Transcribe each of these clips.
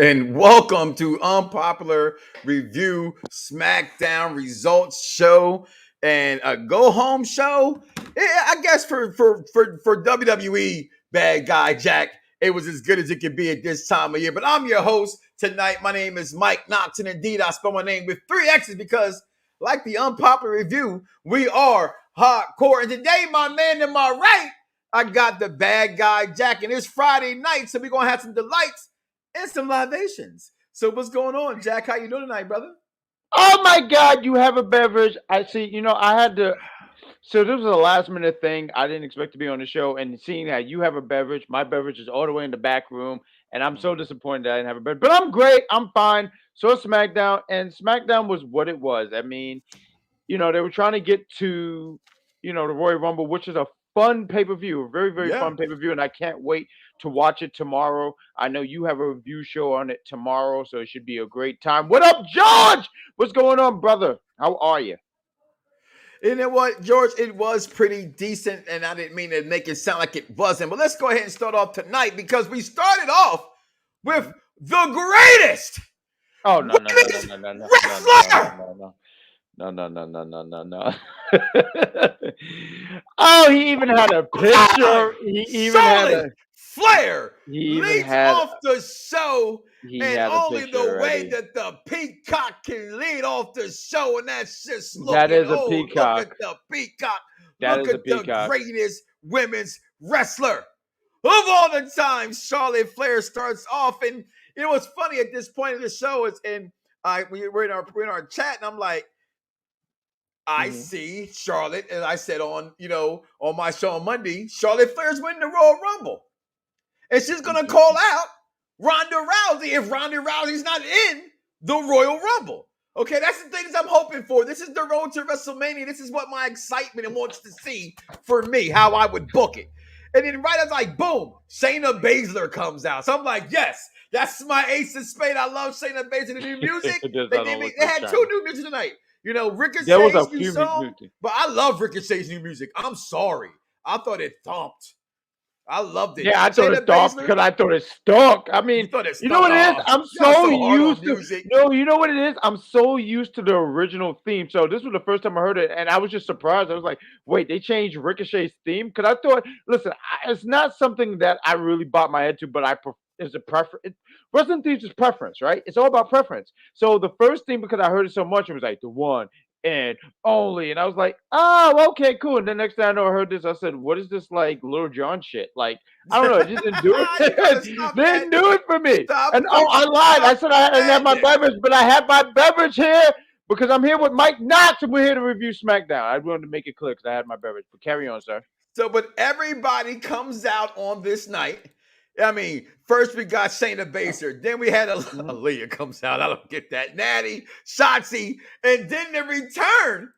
and welcome to Unpopular Review Smackdown Results Show and a go home show. Yeah, I guess for WWE bad guy Jack, it was as good as it could be at this time of year. But I'm your host tonight. My name is Mike Knoxxx, and indeed I spell my name with 3 X's because, like the Unpopular Review, we are hardcore. And today, my man to my right, I got the bad guy Jack, and it's Friday night, so we're gonna have some delights and some libations. So what's going on, Jack? How you doing tonight, brother? Oh my God, you have a beverage. I see, I had to. So this was a last minute thing. I didn't expect to be on the show. And seeing that you have a beverage, my beverage is all the way in the back room. And I'm so disappointed that I didn't have a beverage. But I'm great. I'm fine. So SmackDown. And SmackDown was what it was. I mean, they were trying to get to, the Royal Rumble, which is a fun pay-per-view, a very, very fun pay-per-view. And I can't wait to watch it tomorrow. I know you have a review show on it tomorrow, so it should be a great time. What up, George? What's going on, brother? How are you? You know what, George? It was pretty decent, and I didn't mean to make it sound like it wasn't. But let's go ahead and start off tonight because we started off with the greatest. Oh no, wrestler. No. Oh, he even had a picture. He even had a Flair leads off the show, and only the way that the peacock can lead off the show, and that's just looking. That is a peacock. Look at the peacock. Look at the greatest women's wrestler of all the time. Charlotte Flair starts off, and you know what's funny at this point of the show is, and we're in our chat, and I'm like, I see Charlotte, as I said on my show on Monday, Charlotte Flair's winning the Royal Rumble. And she's going to call out Ronda Rousey if Ronda Rousey's not in the Royal Rumble. Okay, that's the things I'm hoping for. This is the road to WrestleMania. This is what my excitement and wants to see for me, how I would book it. And then right as boom, Shayna Baszler comes out. So I'm like, yes, that's my ace of spade. I love Shayna Baszler. The new music. They had 2 new music tonight. Ricochet's new song, but I love Ricochet's new music. I'm sorry. I thought it thumped. I loved it. Yeah, I thought it thumped because I thought it stunk. I mean, you know what it is? I'm so used to no, you know what it is? I'm so used to the original theme. So this was the first time I heard it, and I was just surprised. I was like, wait, they changed Ricochet's theme? Because I thought, listen, it's not something that I really bought my head to, but it's a preference. Wrestling themes is preference, right? It's all about preference. So the first thing, because I heard it so much, it was like the one and only, and I was like, oh, okay, cool. And the next time I heard this, I said, what is this like Little John shit? Like, I don't know, it just didn't do it. They didn't do it for me. And I lied. I said I didn't have my beverage, but I have my beverage here because I'm here with Mike Knoxxx, and we're here to review SmackDown. I wanted to make it clear because I had my beverage. But carry on, sir. So, but everybody comes out on this night. I mean, first we got Shayna Baszler, then we had Aaliyah comes out. I don't get that. Natty, Shotzi, and then the return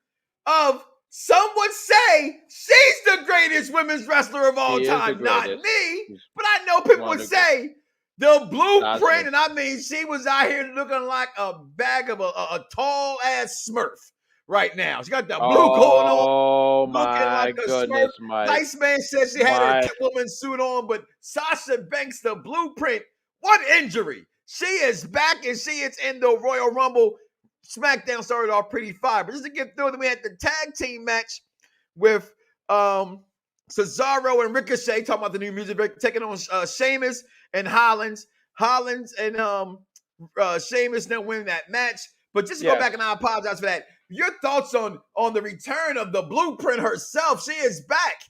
of, some would say, she's the greatest women's wrestler of all time. Not me, but I know people would say the blueprint, and I mean, she was out here looking like a bag of a tall ass Smurf. Right now, she got the blue going on. Oh my goodness, Mike! Nice man said she had her Catwoman suit on, but Sasha Banks, the blueprint. What injury? She is back, and she is in the Royal Rumble. SmackDown started off pretty fire, but just to get through, then we had the tag team match with Cesaro and Ricochet, talking about the new music, taking on Sheamus and Holland. Holland and Sheamus then win that match. But just to go back, and I apologize for that. Your thoughts on the return of the blueprint herself? She is back.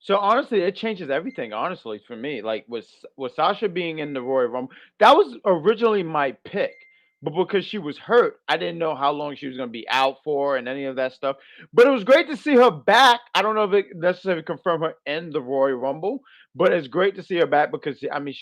So honestly, it changes everything. Honestly, for me, like with Sasha being in the Royal Rumble, that was originally my pick, but because she was hurt, I didn't know how long she was going to be out for and any of that stuff. But it was great to see her back. I don't know if it necessarily confirmed her in the Royal Rumble, but it's great to see her back because I mean,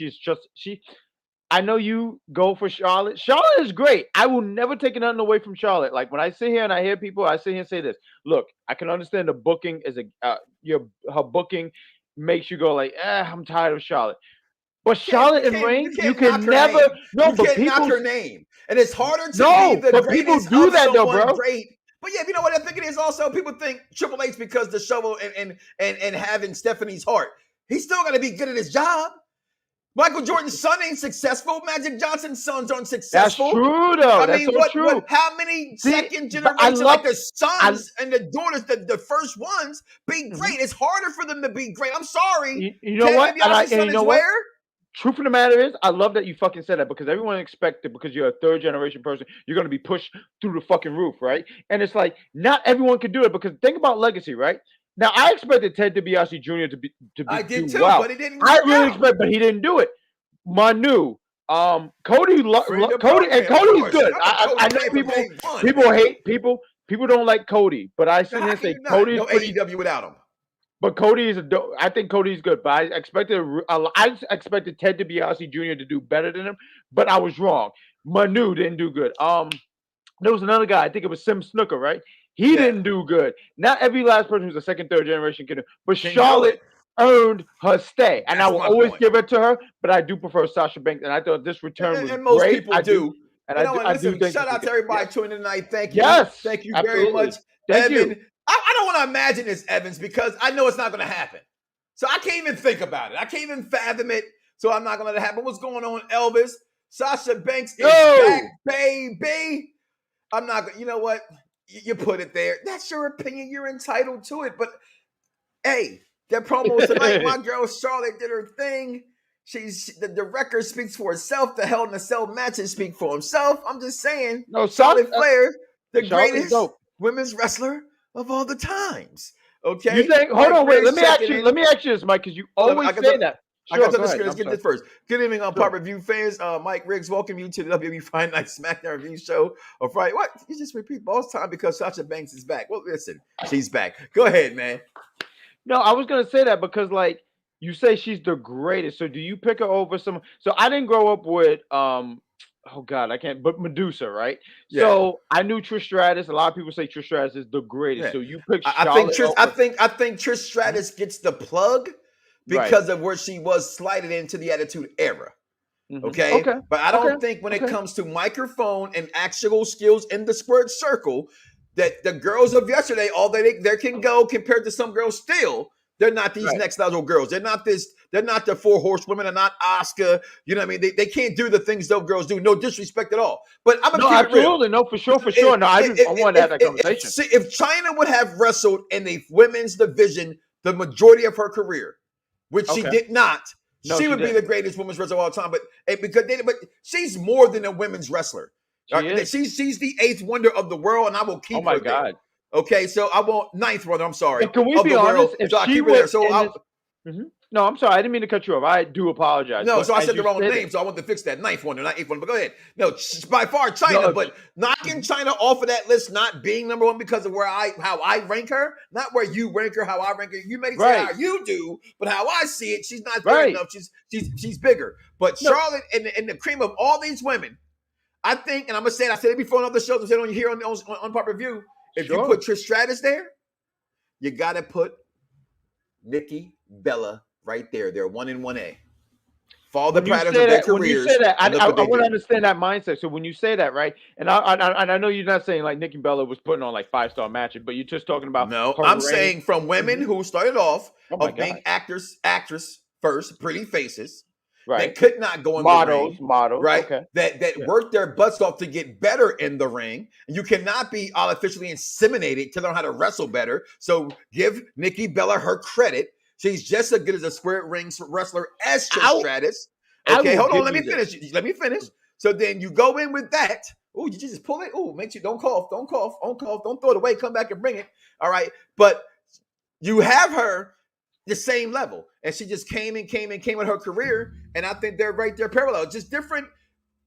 I know you go for Charlotte. Charlotte is great. I will never take nothing away from Charlotte. Like when I sit here and I hear people, I sit here and say this. Look, I can understand the booking is her booking makes you go like, I'm tired of Charlotte. But Charlotte and Reign, you can never knock her name, and it's harder to be the but people do that though, bro. Great. But yeah, you know what I think it is also? People think Triple H because the shovel and having Stephanie's heart, he's still got to be good at his job. Michael Jordan's son ain't successful. Magic Johnson's sons aren't successful. That's true, though. That's so true. How many second generation, like the sons and the daughters, the first ones, be great? It's harder for them to be great. I'm sorry. You know what? And you know what? Truth of the matter is, I love that you fucking said that, because everyone expected, because you're a third generation person, you're going to be pushed through the fucking roof, right? And it's like, not everyone can do it, because think about legacy, right? Now, I expected Ted DiBiase Jr. to be I did too, well. but he didn't. I really expect, but he didn't do it. Manu, Cody, Cody's good. I know people hate people don't like Cody, but I sit here and say Cody's pretty AEW without him. But Cody is I think Cody's good, but I expected Ted DiBiase Jr. to do better than him, but I was wrong. Manu didn't do good. There was another guy, I think it was Sim Snooker, right? He didn't do good. Not every last person who's a second, third generation can do, but Charlotte earned her stay, and I will always give it to her. But I do prefer Sasha Banks, and I thought this return was most great. People do. And I do think shout out to everybody tuning in tonight. Thank you. Yes, thank you very much, Thank Evan. you. I don't want to imagine this, Evans, because I know it's not going to happen. So I can't even think about it. I can't even fathom it. So I'm not going to let it happen. What's going on, Elvis? Sasha Banks is back, baby. I'm not going to, you know what? You put it there. That's your opinion. You're entitled to it. But, hey, that promo tonight, my girl Charlotte did her thing. The record speaks for itself. The Hell in a Cell matches speak for himself. I'm just saying. No, Charlotte Flair, the Charlotte greatest women's wrestler of all the times. Okay. You think? Hold on, wait. Let me ask you this, Mike, because you always say that. Sure, I got to the screen. Let's get this first. Good evening, Pop Review fans. Mike Riggs, welcome you to the WWE Friday Night SmackDown Review Show on Friday. What? You just repeat boss time because Sasha Banks is back. Well, listen, she's back. Go ahead, man. No, I was gonna say that because, like, you say she's the greatest. So do you pick her over some? So I didn't grow up with oh God, I can't. But Medusa, right? Yeah. So I knew Trish Stratus. A lot of people say Trish Stratus is the greatest. Yeah. So you pick. I think Trish Stratus gets the plug because of where she was slided into the Attitude Era. Mm-hmm. Okay, but I don't think when it comes to microphone and actual skills in the squared circle, that the girls of yesterday, all they can go compared to some girls still. They're not these next level girls. They're not this. They're not the 4 horsewomen. They're not Asuka. You know what I mean? They can't do the things those girls do. No disrespect at all. But I'm gonna keep it real. No, for sure. No, I want to have that conversation. If Chyna would have wrestled in the women's division the majority of her career, which she did not, she would be the greatest women's wrestler of all time. But she's more than a women's wrestler. She's the 8th wonder of the world, and I will keep her. Oh my God. There. Okay, so I want 9th wonder. I'm sorry. But can we be honest? If she was no, I'm sorry. I didn't mean to cut you off. I do apologize. No, so I said the wrong name, so I want to fix that. 9th wonder, not 8th wonder. But go ahead. No, by far Chyna, but knocking Chyna off of that list, not being number 1 because of how I rank her, not where you rank her, how I rank her. You may say how you do, but how I see it, she's not good enough. She's bigger. But Charlotte and the cream of all these women, I think, and I'm gonna say it. I said it before on other shows. I said it on here on Pop Review. If you put Trish Stratus there, you got to put Nikki Bella right there. They're 1 and 1A. Follow the patterns of their careers. When you say that, I want to understand that mindset. So when you say that, right, and I know you're not saying like Nikki Bella was putting on like 5-star matches, but you're just talking about. No, I'm saying from women who started off being actress first, pretty faces. Right. That could not go in the ring. Models. Right. Okay. That worked their butts off to get better in the ring. And you cannot be artificially inseminated to learn how to wrestle better. So give Nikki Bella her credit. She's just as good as a square ring wrestler as Trish Stratus. Okay, hold on. Let me finish. So then you go in with that. Oh, you just pull it. Oh, makes you don't cough. Don't throw it away. Come back and bring it. All right. But you have her the same level. And she just came with her career. And I think they're right there parallel. Just different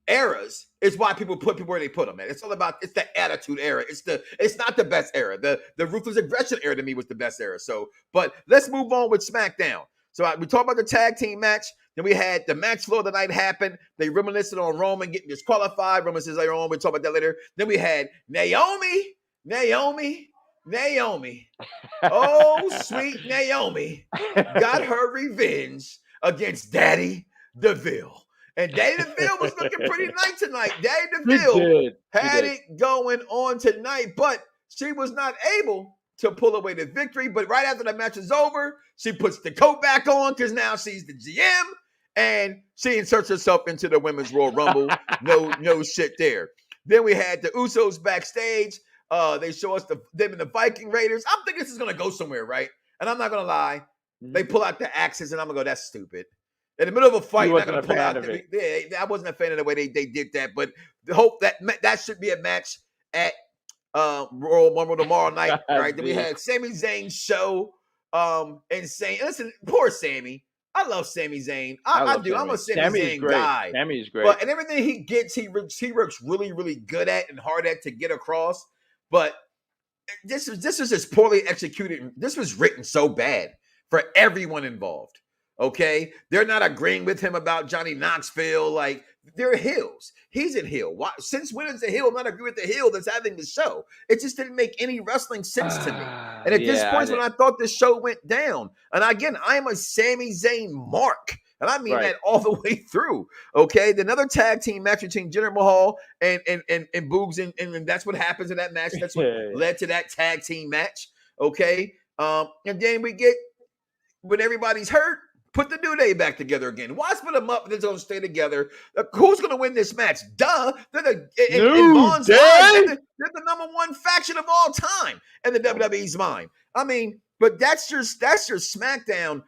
eras is why people put people where they put them at. It's all about, it's the Attitude Era. It's not the best era. The Ruthless Aggression era to me was the best era. So, but let's move on with SmackDown. So we talked about the tag team match. Then we had the match floor the night happened. They reminisced on Roman getting disqualified. Roman says later on, we'll talk about that later. Then we had Naomi. Oh, sweet Naomi got her revenge against Daddy DeVille. And Daddy DeVille was looking pretty nice tonight. Daddy DeVille had it going on tonight, but she was not able to pull away the victory. But right after the match is over, she puts the coat back on because now she's the GM. And she inserts herself into the Women's Royal Rumble. No shit there. Then we had the Usos backstage. They show us them and the Viking Raiders. I'm thinking this is going to go somewhere, right? And I'm not going to lie. They pull out the axes, and I'm going to go, that's stupid. In the middle of a fight, not going to pull out I wasn't a fan of the way they did that, but the hope that should be a match at Royal Rumble tomorrow night, right? Then we had Sami Zayn's show. Insane. Listen, poor Sami. I love Sami Zayn. I do. I'm a Sami Zayn guy. Sami's great. But and everything he gets, he works really, really good at and hard at to get across. But this was just poorly executed. This was written so bad for everyone involved. Okay, they're not agreeing with him about Johnny Knoxville. Like, they're heels. He's a heel. Why? Since when is the heel not agree with the heel that's having the show? It just didn't make any wrestling sense to me. And at this point, when I thought this show went down, and again, I am a Sami Zayn mark, and I mean that all the way through. Okay, another tag team match between Jinder Mahal and Boogs, and that's what happens in that match. That's what led to that tag team match. Okay, and then we get when everybody's hurt. Put the New Day back together again. Why split them up and they're going to stay together? Who's going to win this match? Duh. They're the number one faction of all time in the WWE's mind. I mean, but that's your SmackDown.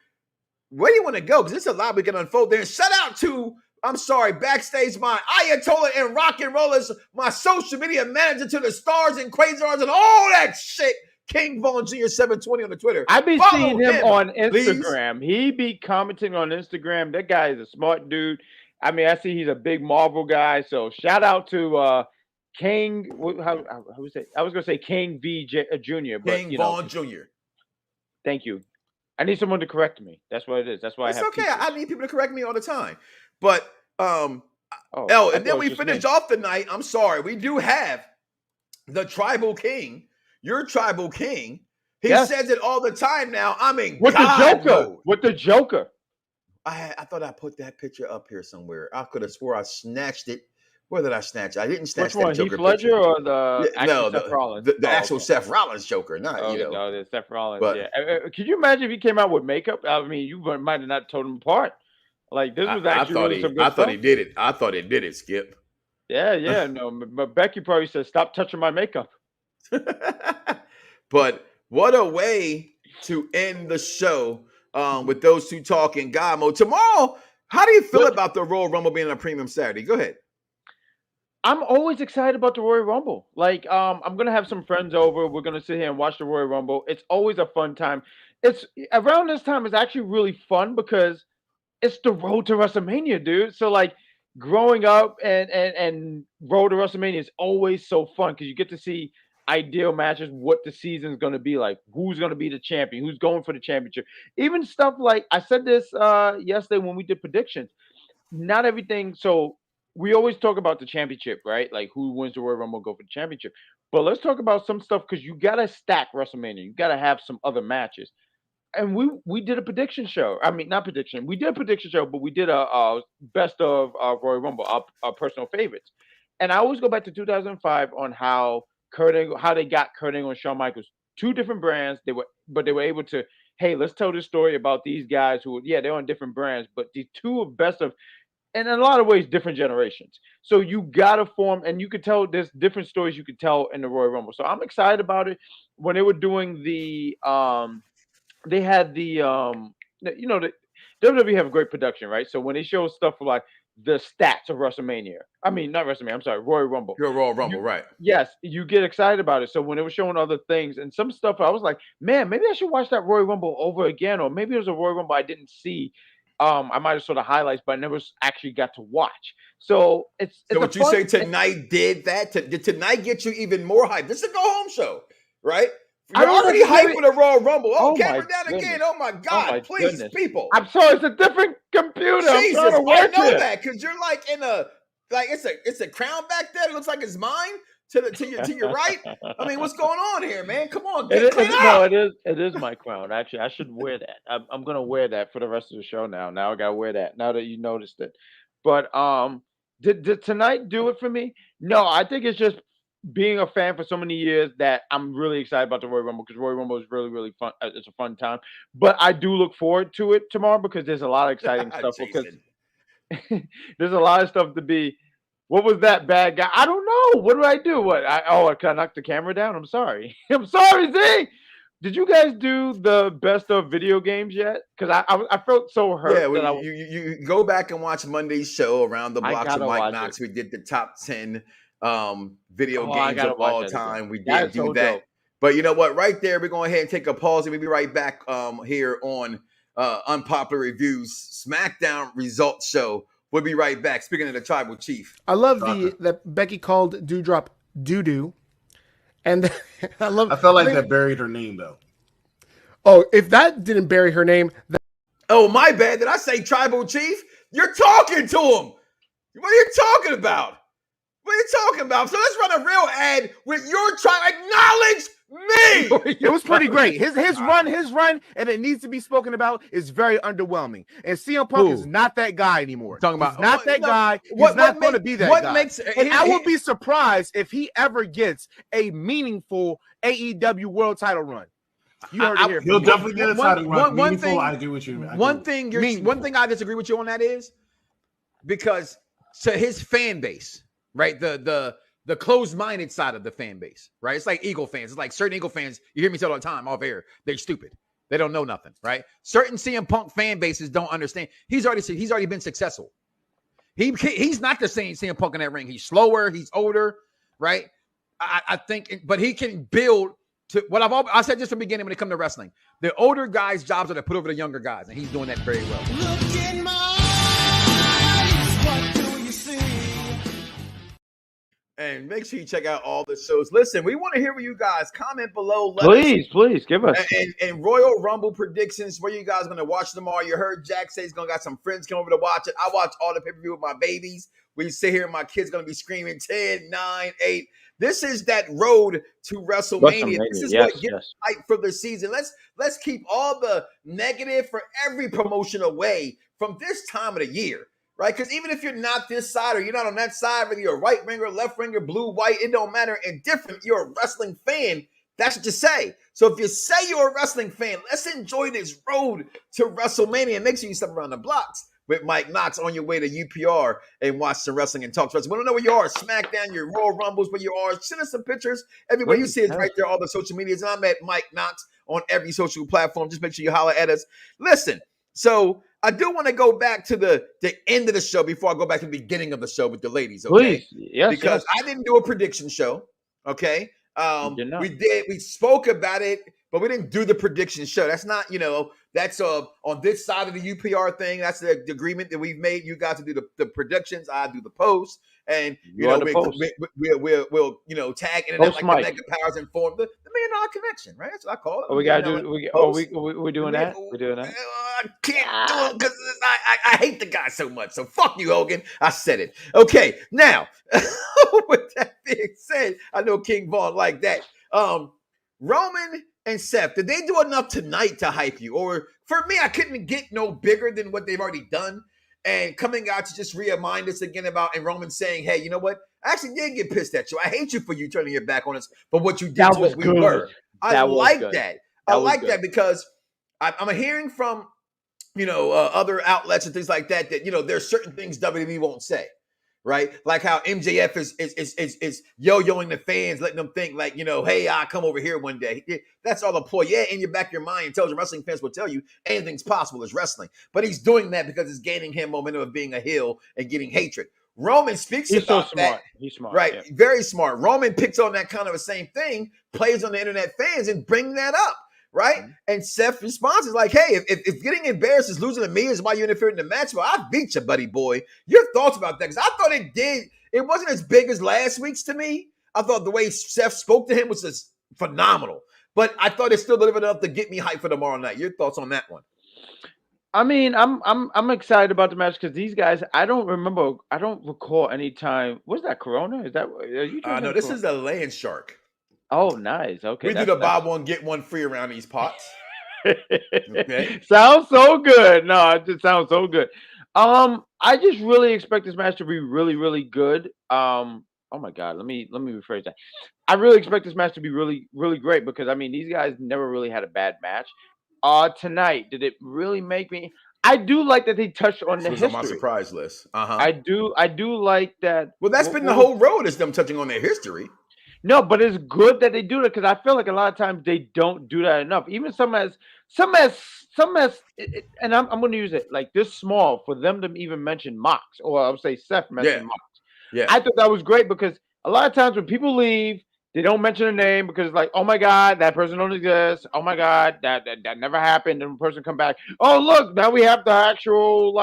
Where do you want to go? Because there's a lot we can unfold there. Shout out to, I'm sorry, backstage, my Ayatollah and rock and rollers, my social media manager to the stars and Quasars and all that shit. King Vaughn Jr. 720 on the Twitter. I be seeing him on Instagram. Please. He be commenting on Instagram. That guy is a smart dude. I mean, I see he's a big Marvel guy. So shout out to King. How was it? I was gonna say King V Jr. But King Vaughn Jr. Thank you. I need someone to correct me. That's what it is. That's why it's I have. Okay. I need people to correct me all the time. But and then we finish off the night. I'm sorry. We do have the Tribal King. Your Tribal King. He says it all the time now. I mean, with God the Joker. Mode. With the Joker. I thought I put that picture up here somewhere. I could have swore I snatched it. Where did I snatch it? I didn't snatch that Joker Heath Ledger picture. Or the actual Seth Rollins? The actual Seth Rollins Joker. Not, No, the Seth Rollins. But, Could you imagine if he came out with makeup? I mean, you might have not told him apart. Like, this was actually some good stuff. I thought he did it. I thought he did it, Skip. Yeah, no. But Becky probably said, stop touching my makeup. But what a way to end the show with those two talking God mode. Tomorrow, how do you feel about the Royal Rumble being a premium Saturday? Go ahead. I'm always excited about the Royal Rumble. Like, I'm gonna have some friends over. We're gonna sit here and watch the Royal Rumble. It's always a fun time. It's around this time is actually really fun because it's the road to WrestleMania, dude. So like growing up and road to WrestleMania is always so fun because you get to see ideal matches, what the season's going to be like, who's going to be the champion, who's going for the championship. Even stuff like, I said this yesterday when we did predictions, not everything. So we always talk about the championship, right? Like who wins the Royal Rumble go for the championship. But let's talk about some stuff because you got to stack WrestleMania. You got to have some other matches. And we did a prediction show. I mean, not prediction. We did a prediction show, but we did a best of Royal Rumble, our personal favorites. And I always go back to 2005 on how they got Kurt Angle and Shawn Michaels, two different brands. They were able to, hey, let's tell this story about these guys who, they're on different brands, but the two of best of, and in a lot of ways, different generations. So you gotta form, and you could tell there's different stories you could tell in the Royal Rumble. So I'm excited about it. When they were doing the, they had the, the WWE have a great production, right? So when they show stuff like the stats of WrestleMania. I mean, not WrestleMania. I'm sorry, Royal Rumble. Your Royal Rumble, right? Yes, you get excited about it. So when they were showing other things and some stuff, I was like, man, maybe I should watch that Royal Rumble over again, or maybe it was a Royal Rumble I didn't see. I might have sort of highlights, but I never actually got to watch. So it's so what you say tonight did that? Did tonight get you even more hype? This is a go home show, right? You're already hyped for the Royal Rumble. Oh, camera down again. Oh my God. Please, people. I'm sorry, it's a different computer. Jesus, I know that because you're like in a it's a crown back there. It looks like it's mine to your right. I mean, what's going on here, man? Come on, it is my crown. Actually, I should wear that. I'm gonna wear that for the rest of the show now. Now I gotta wear that. Now that you noticed it. But did tonight do it for me? No, I think it's just being a fan for so many years that I'm really excited about the Royal Rumble because Royal Rumble is really, really fun. It's a fun time. But I do look forward to it tomorrow because there's a lot of exciting stuff. Because there's a lot of stuff to be. What was that bad guy? I don't know. What do I do? What? I can knock the camera down. I'm sorry. I'm sorry, Z. Did you guys do the best of video games yet? Because I felt so hurt that you go back and watch Monday's show Around the Blocks with Mike Knoxxx. We did the top 10 video games of all time. We did do that. Dope. But you know what? Right there, we're going ahead and take a pause, and we'll be right back here on Unpopular Reviews SmackDown Results Show. We'll be right back. Speaking of the Tribal Chief, I love that Becky called Doudrop doo-doo, and I felt like that buried her name though. Oh, if that didn't bury her name, oh my bad. Did I say Tribal Chief? You're talking to him. What are you talking about? What are you talking about? So let's run a real ad with your tribe. Acknowledge me. It was pretty great. His run, and it needs to be spoken about, is very underwhelming. And CM Punk is not that guy anymore. Talking about he's not that guy. He's not going to be that guy. And I would be surprised if he ever gets a meaningful AEW World Title run. You heard it here. He'll definitely get a title run. One thing I agree with you. One thing I disagree with you on that is because to his fan base, right? The closed-minded side of the fan base, right? It's like Eagle fans. It's like certain Eagle fans, you hear me say all the time off air, they're stupid. They don't know nothing, right? Certain CM Punk fan bases don't understand. He's already been successful. He's not the same CM Punk in that ring. He's slower, he's older, right? I think, but he can build to what I said just from the beginning when it comes to wrestling. The older guys' jobs are to put over the younger guys, and he's doing that very well. Look in my eyes, what do you see? And make sure you check out all the shows. Listen, we want to hear what you guys comment below. Please give us. And Royal Rumble predictions. Where you guys going to watch tomorrow? You heard Jack say he's going to got some friends come over to watch it. I watch all the pay-per-view with my babies. We sit here and my kids going to be screaming 10, 9, 8. This is that road to WrestleMania. This is what gets hyped for the season. Let's keep all the negative for every promotion away from this time of the year, right? Because even if you're not this side or you're not on that side, whether you're a right ringer, left ringer, blue, white, it don't matter. Indifferent, you're a wrestling fan. That's what you say. So if you say you're a wrestling fan, let's enjoy this road to WrestleMania and make sure you step around the blocks with Mike Knoxxx on your way to UPR and watch some wrestling and talk to us. We don't know where you are. SmackDown, your Royal Rumbles, where you are. Send us some pictures. Everywhere you see it right there, all the social medias. And I'm at Mike Knoxxx on every social platform. Just make sure you holler at us. Listen, so I do want to go back to the end of the show before I go back to the beginning of the show with the ladies, okay? Please. Yes, because I didn't do a prediction show, okay? We spoke about it, but we didn't do the prediction show. That's not, that's on this side of the UPR thing. That's the agreement that we've made. You guys to do the predictions. I do the post, and we'll tag internet like the Mega Powers and form the $1 Million Connection, right? That's what I call it. Oh, we gotta do. We're doing that. We're doing that. I can't do it because I hate the guy so much. So fuck you, Hogan. I said it. Okay, now with that being said, I know King Vaughn like that. Roman and Seth, did they do enough tonight to hype you? Or for me, I couldn't get no bigger than what they've already done. And coming out to just remind us again about, and Roman saying, hey, you know what? I actually did get pissed at you. I hate you for you turning your back on us, but what you did to us, we were. I like that. I like that because I'm hearing from, other outlets and things like that, there's certain things WWE won't say. Right, like how MJF is yo-yoing the fans, letting them think like, hey, I'll come over here one day. That's all a ploy. Yeah, in your back of your mind, intelligent wrestling fans will tell you anything's possible is wrestling. But he's doing that because it's gaining him momentum of being a heel and getting hatred. Roman speaks about that. He's smart, right? Yeah. Very smart. Roman picks on that kind of the same thing, plays on the internet fans, and bring that up. Right? Mm-hmm. And Seth's response is like, hey, if getting embarrassed is losing to me is why you interfered in the match, well, I beat you, buddy boy. Your thoughts about that? Because I thought it wasn't as big as last week's to me. I thought the way Seth spoke to him was just phenomenal. But I thought it still delivered enough to get me hyped for tomorrow night. Your thoughts on that one? I mean, I'm excited about the match because these guys, I don't recall any time. What's that, Corona? Is that no, this is a land shark. Oh, nice. Okay. We do the buy one, get one free around these pots. Okay. Sounds so good. No, it just sounds so good. I just really expect this match to be really, really good. Oh my God, let me rephrase that. I really expect this match to be really, really great because I mean these guys never really had a bad match. Tonight, did it really make me? I do like that they touched on the history. On my surprise list. I do like that. Well, that's been the whole road is them touching on their history. No, but it's good that they do that because I feel like a lot of times they don't do that enough. Even some as, and I'm going to use it like this small for them to even mention Mox, or I would say Seth mentioned Mox. Yeah, I thought that was great because a lot of times when people leave, they don't mention a name because it's like, oh my God, that person don't exist. Oh my God, that never happened. And the person come back. Oh look, now we have the actual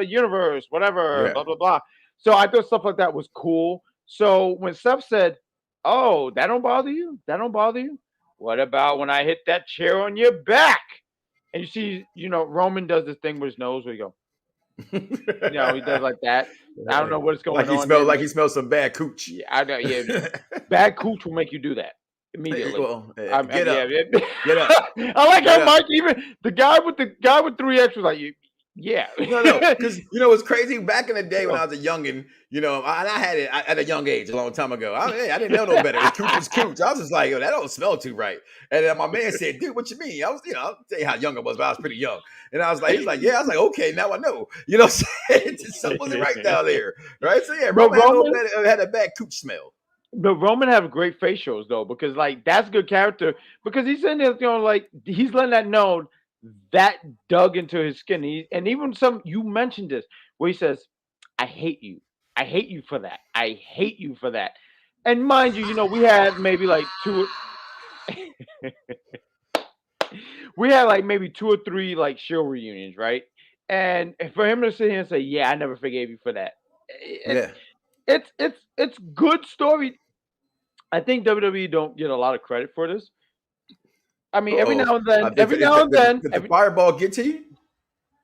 universe, whatever, blah blah blah. So I thought stuff like that was cool. So when Seth said, "Oh, that don't bother you? That don't bother you? What about when I hit that chair on your back?" And you see, Roman does this thing with his nose where he go, he does like that. I don't know what's going on. He smells some bad cooch. Yeah, I know. Yeah, bad cooch will make you do that immediately. Well, get up. Get up. I like how Mike, even the guy with 3X was like, yeah. No, because it's crazy. Back in the day when I was a youngin, I had it at a young age, a long time ago. I didn't know no better. Cooch was cooch. I was just like, that don't smell too right. And then my man said, dude, what you mean? I was, I'll tell you how young I was, but I was pretty young. And I was like, he's like, yeah. I was like, okay, now I know. You know what I'm saying? Something wasn't right down there, right? So yeah, Roman had a bad cooch smell. But Roman have great facials though, because that's good character. Because he's in there, he's letting that know that dug into his skin. And even you mentioned this where he says, "I hate you. I hate you for that. I hate you for that." And mind you, we had maybe two. We had maybe 2 or 3 show reunions, right? And for him to sit here and say, "Yeah, I never forgave you for that." It's good story. I think WWE don't get a lot of credit for this. I mean, every now and then, did the fireball get to you?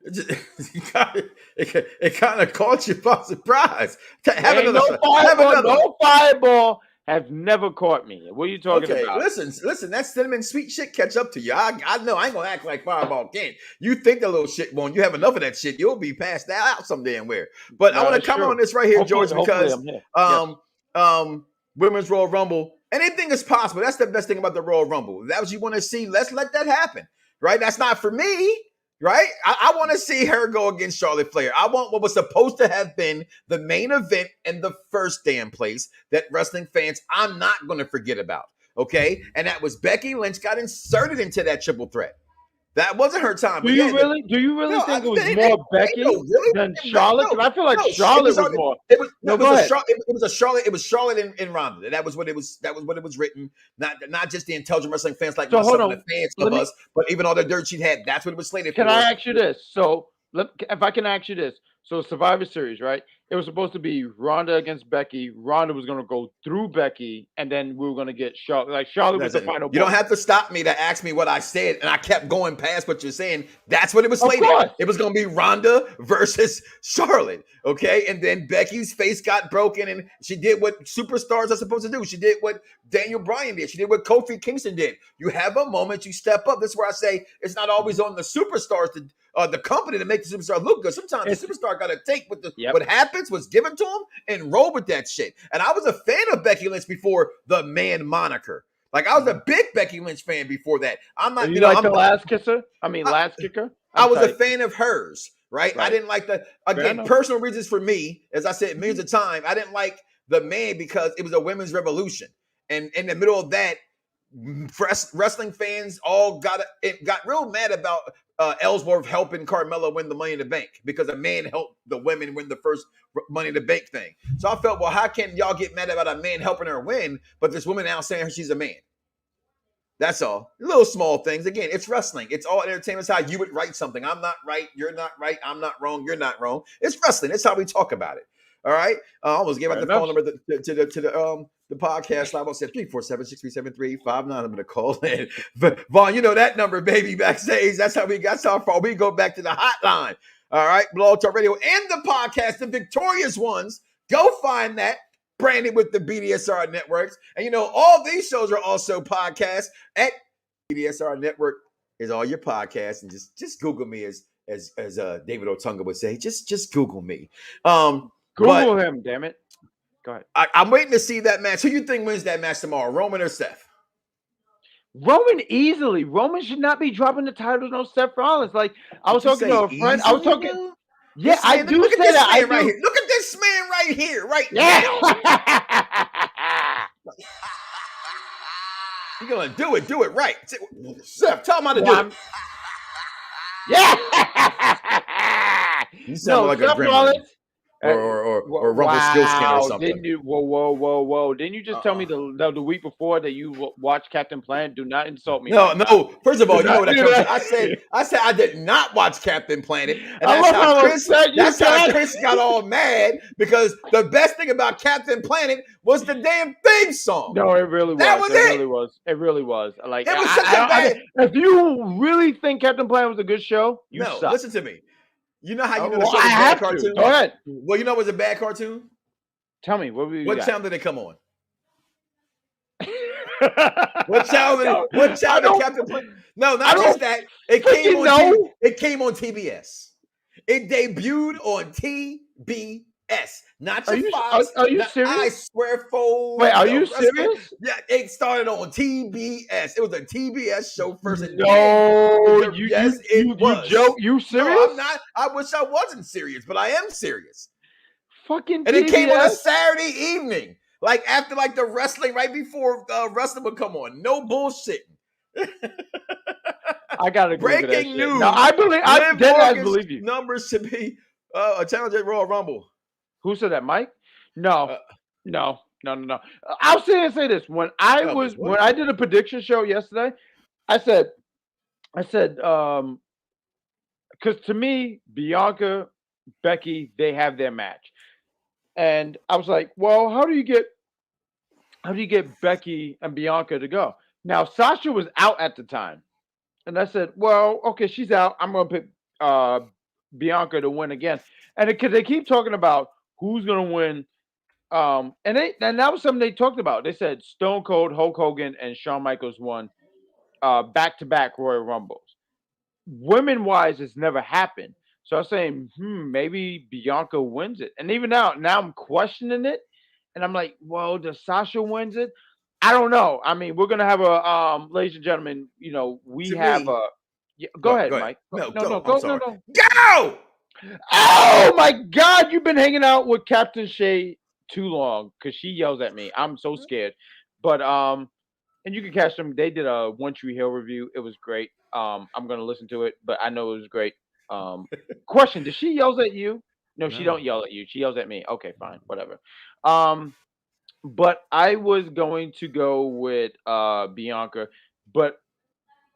It kind of caught you by surprise. No fireball has never caught me. What are you talking about? Listen, that cinnamon sweet shit catch up to you. I know. I ain't gonna act like fireball can't. You think the little shit won't? You have enough of that shit, you'll be passed out some damn where. But I want to comment on this right here, George, because Women's Royal Rumble. Anything is possible. That's the best thing about the Royal Rumble. If that's what you want to see, let's let that happen. Right? That's not for me. Right? I want to see her go against Charlotte Flair. I want what was supposed to have been the main event in the first damn place that wrestling fans I'm not going to forget about. Okay? And that was Becky Lynch got inserted into that triple threat. That wasn't her time. Do you really think it was more Becky than Charlotte? Because I feel like Charlotte was more. It was Charlotte and Ronda. That was what it was. That was what it was written. Not just the intelligent wrestling fans like myself and the fans of us, but even all the dirt she'd had. That's what it was slated for. Can I ask you this? So if I can ask you this. So Survivor Series, right? It was supposed to be Ronda against Becky. Ronda was going to go through Becky, and then we were going to get Charlotte. Charlotte was the final. You don't have to stop me to ask me what I said, and I kept going past what you're saying. That's what it was slated. It was going to be Ronda versus Charlotte, okay? And then Becky's face got broken, and she did what superstars are supposed to do. She did what Daniel Bryan did. She did what Kofi Kingston did. You have a moment, you step up. This is where I say it's not always on the superstars to the company to make the superstar look good. Sometimes the superstar got to take what happens, what's given to him, and roll with that shit. And I was a fan of Becky Lynch before the man moniker. I was a big Becky Lynch fan before that. I'm not. You like the last kisser? Last kicker. I was a fan of hers. Right? I didn't like personal reasons for me. As I said millions of times, I didn't like the man because it was a women's revolution, and in the middle of that, wrestling fans all got real mad about Ellsworth helping Carmella win the Money in the Bank because a man helped the women win the first Money in the Bank thing. So I felt, well, how can y'all get mad about a man helping her win, but this woman now saying she's a man? That's all. Little small things. Again, it's wrestling. It's all entertainment. It's how you would write something. I'm not right. You're not right. I'm not wrong. You're not wrong. It's wrestling. It's how we talk about it. All right. I almost gave out the phone number to the podcast. I almost said 347-637-359. I'm going to call in. But Vaughn, you know that number, baby, backstage. That's how far we go back to the hotline. All right. Blog Talk Radio and the podcast, the victorious ones. Go find that. Branded with the BDSR networks. And all these shows are also podcasts at BDSR Network is all your podcasts. And just Google me as David Otunga would say. Just Google me. Google him, damn it. Go ahead. I'm waiting to see that match. Who you think wins that match tomorrow, Roman or Seth? Roman easily. Roman should not be dropping the titles on Seth Rollins. Like I was talking to a friend. I was talking. Though? Yeah, man, I do say that. I do. Right here. Look at this man right here, right yeah. now. You're gonna do it right. Seth, tell him how to do it. Yeah. You sound like a gremlin. Or Rumpelstiltskin or something. Didn't you, whoa. Didn't you just tell me the week before that you watched Captain Planet? Do not insult me. No. First of all, you know what that comes to. I said I did not watch Captain Planet. And that's how Chris got all mad because the best thing about Captain Planet was the damn theme song. No, it really was. That was It really was. Like it was such a bad. If you really think Captain Planet was a good show, you suck. Listen to me. You know how you know the show was a bad cartoon? Go ahead. Well, you know it was a bad cartoon? Tell me. What channel did it come on? What channel did Captain Planet? No, not just that. It came on TBS. It debuted on TBS. Not your Fox. Are you serious? I swear for. Wait, are you serious? Yeah, it started on TBS. It was a TBS show first. No, yes, it was. You joke? You serious? No, I'm not. I wish I wasn't serious, but I am serious. Fucking. And it came on a Saturday evening, like after the wrestling, right before wrestling would come on. No bullshit. I gotta breaking news. No, I believe you. Numbers to be a challenge at Royal Rumble. Who said that, Mike? No. I'll say this. When I did a prediction show yesterday, I said, because to me, Bianca, Becky, they have their match, and I was like, well, how do you get Becky and Bianca to go? Now Sasha was out at the time, and I said, well, okay, she's out. I'm gonna pick Bianca to win again, and because they keep talking about who's gonna win, and that was something they talked about. They said Stone Cold, Hulk Hogan, and Shawn Michaels won back-to-back Royal Rumbles. Women-wise, it's never happened. So I was saying, maybe Bianca wins it. And even now I'm questioning it, and I'm like, well, does Sasha wins it? I don't know. I mean, we're gonna have a ladies and gentlemen. You know, go ahead, Mike. No, go. Go! Oh my God, you've been hanging out with Captain Shay too long because she yells at me. I'm so scared. But and you can catch them. They did a One Tree Hill review. It was great. I'm gonna listen to it, but I know it was great. Question: does she yells at you? No, she don't yell at you. She yells at me. Okay, fine, whatever. But I was going to go with Bianca, but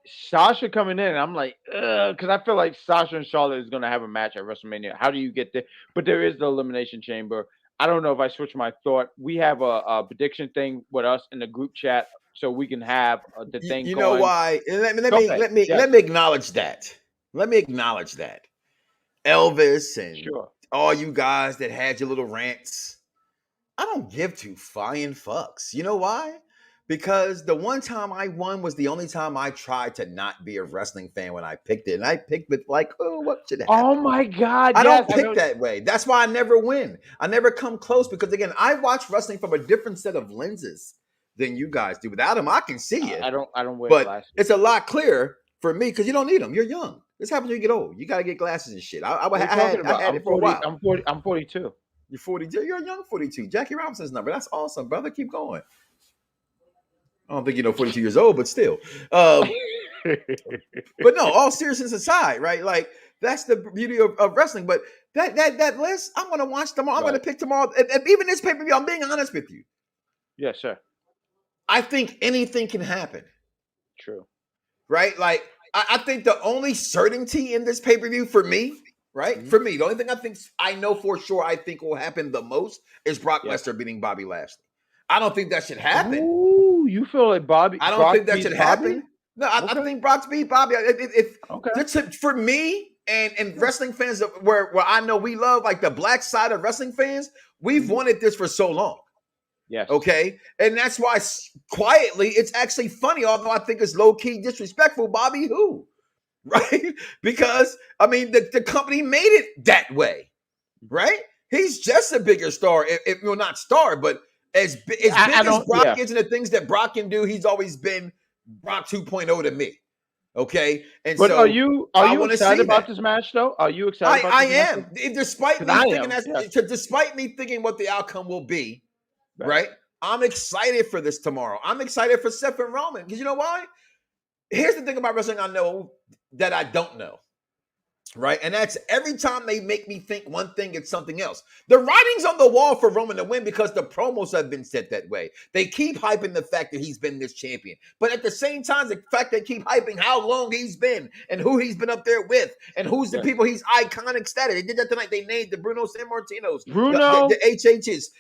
Sasha coming in, I'm like, because I feel like Sasha and Charlotte is going to have a match at WrestleMania. How do you get there? But there is the Elimination Chamber. I don't know if I switch my thought. We have a prediction thing with us in the group chat, so we can have the thing. You know why? Let me acknowledge that. Let me acknowledge that. Elvis and all you guys that had your little rants. I don't give two flying fucks. You know why? Because the one time I won was the only time I tried to not be a wrestling fan when I picked it. And I picked it like, oh, what should happen? Oh, my God. I don't pick that way. That's why I never win. I never come close because, again, I watch wrestling from a different set of lenses than you guys do. Without them, I can see it. I don't wear but glasses. It's a lot clearer for me because you don't need them. You're young. This happens when you get old. You got to get glasses and shit. I had it for a while. I'm 42. You're 42. You're a young 42. Jackie Robinson's number. That's awesome, brother. Keep going. I don't think 42 years old, but still. But no, all seriousness aside, right? Like that's the beauty of wrestling. But that list, I'm going to watch tomorrow. I'm going to pick tomorrow. And even this pay-per-view, I'm being honest with you. Yes, sir. I think anything can happen. True. Right? Like I think the only certainty in this pay-per-view for me, right? Mm-hmm. For me, the only thing I know for sure I think will happen the most is Brock Lesnar beating Bobby Lashley. I don't think that should happen. Ooh, you feel like Bobby? I don't think that should happen. No, I think Brock's beat Bobby. For me and wrestling fans where I know we love like the black side of wrestling fans, we've wanted this for so long. Yes. Okay. And that's why quietly it's actually funny, although I think it's low-key disrespectful. Bobby who? Right? Because I mean the company made it that way. Right? He's just a bigger star. If not star, but as big as Brock is and the things that Brock can do, he's always been Brock 2.0 to me. Okay, and but so are you excited about this match though? Are you excited about this match? I am. Despite me thinking what the outcome will be, right? I'm excited for this tomorrow. I'm excited for Seth and Roman because you know why? Here's the thing about wrestling I know that I don't know. Right. And that's every time they make me think one thing, it's something else. The writing's on the wall for Roman to win because the promos have been set that way. They keep hyping the fact that he's been this champion. But at the same time, the fact they keep hyping how long he's been and who he's been up there with and who's the people he's iconic status. They did that tonight. They named the Bruno Sammartinos, the HHs,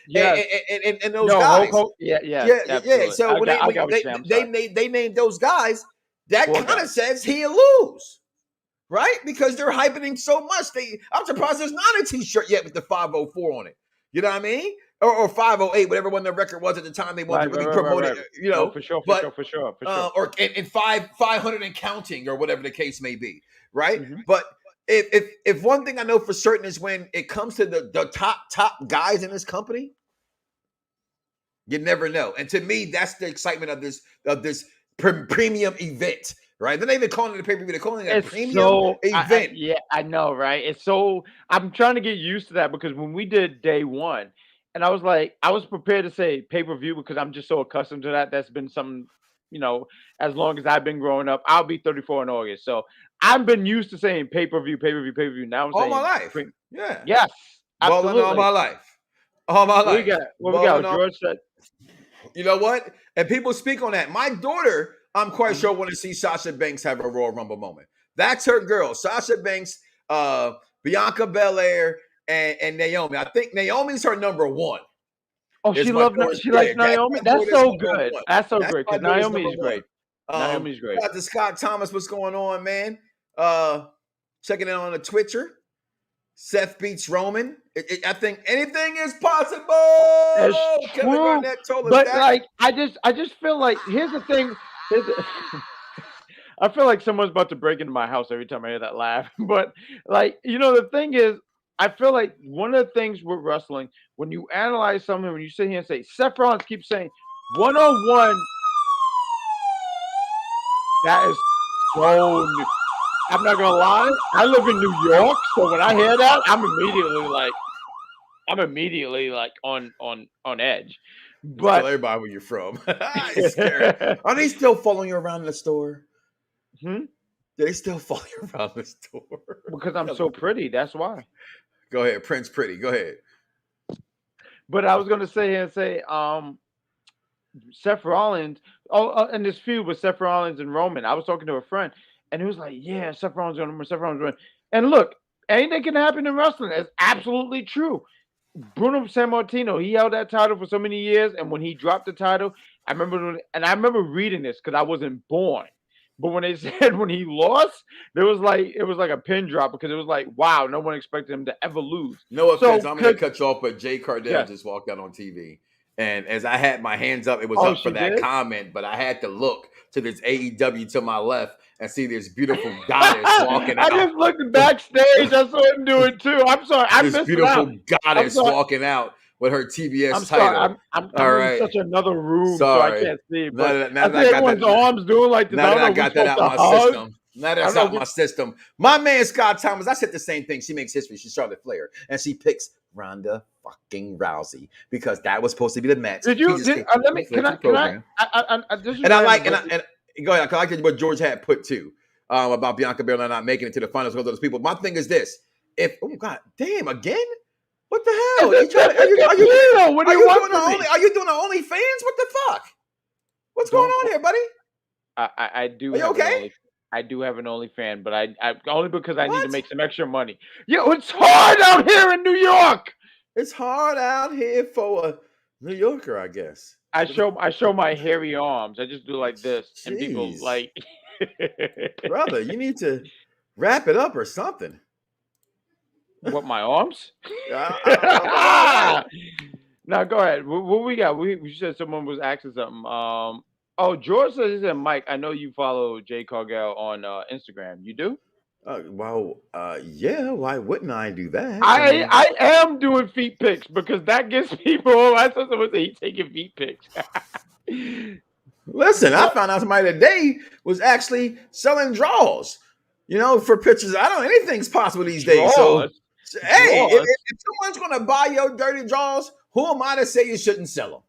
and those guys. Yeah. So when they named those guys, that kind of says he'll lose. Right? Because they're hyping him so much. I'm surprised there's not a t-shirt yet with the 504 on it. You know what I mean? Or 508, whatever one the record was at the time they wanted to really promote it. You know, for sure. Or in 500 and counting, or whatever the case may be. Right? Mm-hmm. But if one thing I know for certain is when it comes to the top guys in this company, you never know. And to me, that's the excitement of this premium event. Right? They're not even calling it a pay-per-view. They're calling it a premium event. I know, right? It's so I'm trying to get used to that because when we did day one, and I was prepared to say pay-per-view because I'm just so accustomed to that. That's been something, as long as I've been growing up. I'll be 34 in August. So I've been used to saying pay-per-view. Now I'm saying all my life. Yeah. Yes. Absolutely. All my life. What we got? George said. You know what? And people speak on that. My daughter, I'm quite sure, want to see Sasha Banks have a Royal Rumble moment. That's her girl. Sasha Banks, Bianca Belair, and Naomi. I think Naomi's her number one. Oh, she likes Naomi? That's so good. That's so great because Naomi is great. Naomi's great. Shout out to Scott Thomas. What's going on, man? Checking in on the Twitcher. Seth beats Roman. I think anything is possible. That's true. But I just feel like here's the thing. I feel like someone's about to break into my house every time I hear that laugh. But the thing is, I feel like one of the things with wrestling, when you analyze something, when you sit here and say, Seth Rollins keeps saying 101, that is so new. I'm not gonna lie, I live in New York, so when I hear that, I'm immediately like on edge. But tell everybody where you're from. It's scary. Are they still following you around the store? They still follow you around the store because I'm so pretty. That's why. Go ahead, Prince Pretty. Go ahead. But I was gonna say Seth Rollins. And this feud with Seth Rollins and Roman. I was talking to a friend, and he was like, "Yeah, Seth Rollins going to win. Seth Rollins going." And look, anything can happen in wrestling. That's absolutely true. Bruno Sammartino, he held that title for so many years, and when he dropped the title, I remember reading this because I wasn't born. But when they said when he lost, it was like a pin drop because it was like, wow, no one expected him to ever lose. No offense, I'm going to cut you off, but Jay Cardell just walked out on TV. And as I had my hands up, it was up for that comment, but I had to look to this AEW to my left and see this beautiful goddess walking out. I just looked backstage. I saw him do it too. I'm sorry. This beautiful goddess walking out with her TBS title. I'm in such another room, so I can't see. But I see everyone's arms doing like this. Now that I got that out of my system. Now that's out my system. My man Scott Thomas, I said the same thing. She makes history. She's Charlotte Flair. And she picks Ronda fucking Rousey because that was supposed to be the match. Did you? Let me. Can I? Go ahead. I like what George had put too about Bianca Belair not making it to the finals with those people. My thing is this: oh god, damn, again. What the hell? Are you doing the OnlyFans? What the fuck? What's going on here, buddy? I do. Are you okay? I do have an OnlyFans, but I only because I need to make some extra money. Yo, it's hard out here in New York. It's hard out here for a New Yorker, I guess. I show my hairy arms. I just do like this, and people like. Brother, you need to wrap it up or something. What, my arms? Now go ahead. What we got? We said someone was asking something. George says, he said, Mike, I know you follow Jay Cargill on Instagram. You do? Yeah. Why wouldn't I do that? I am doing feet pics because that gets people. I saw someone say he's taking feet pics. Listen, I found out somebody today was actually selling draws, for pictures. I don't know, anything's possible these days. So, hey, if someone's going to buy your dirty draws, who am I to say you shouldn't sell them?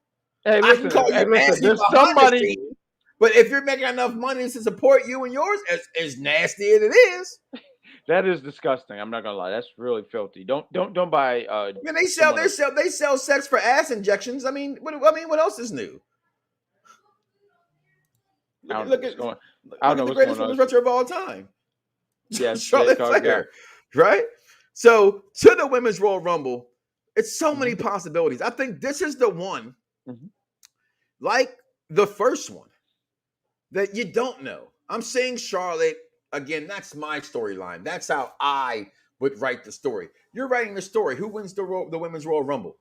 Hey, I can call you nasty there's behind somebody. the scene, but if you're making enough money to support you and yours, as nasty as it is, that is disgusting. I'm not gonna lie, that's really filthy. Don't buy. I mean, they sell sex for ass injections. I mean, what else is new? Look at the greatest women's wrestler of all time. Yes, Charlotte Flair, right? So to the Women's Royal Rumble, it's so many possibilities. I think this is the one, like the first one, that you don't know. I'm saying Charlotte again. That's my storyline. That's how I would write the story. You're writing the story. Who wins the Women's Royal Rumble?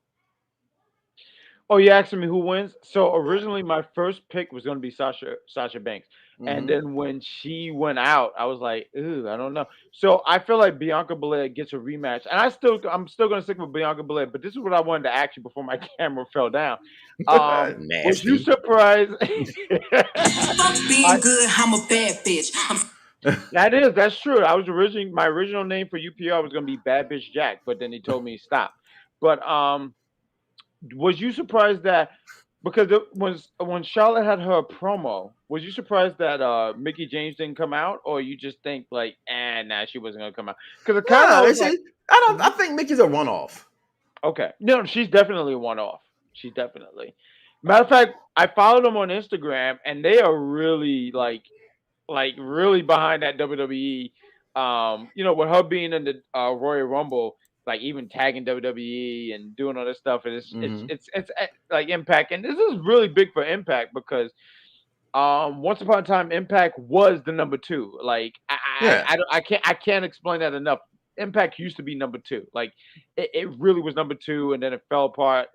Oh, you're asking me who wins? So originally my first pick was going to be Sasha Banks. And then when she went out, I was like, ooh, I don't know. So I feel like Bianca Belair gets a rematch. And I'm still going to stick with Bianca Belair. But this is what I wanted to ask you before my camera fell down. Was you surprised? Fuck being good, I'm a bad bitch. That's true. My original name for UPR was going to be Bad Bitch Jack. But then he told me stop. But was you surprised that because it was when Charlotte had her promo, was you surprised that Mickie James didn't come out, or you just think like, she wasn't gonna come out? Because I think Mickey's a one-off. Okay, no, she's definitely a one-off. She's definitely. Matter of fact, I followed them on Instagram, and they are really like really behind that WWE. With her being in the Royal Rumble. Like even tagging WWE and doing all this stuff, and it's like Impact, and this is really big for Impact because once upon a time Impact was the number 2. Like I can't explain that enough. Impact used to be number 2. Like it really was number 2, and then it fell apart.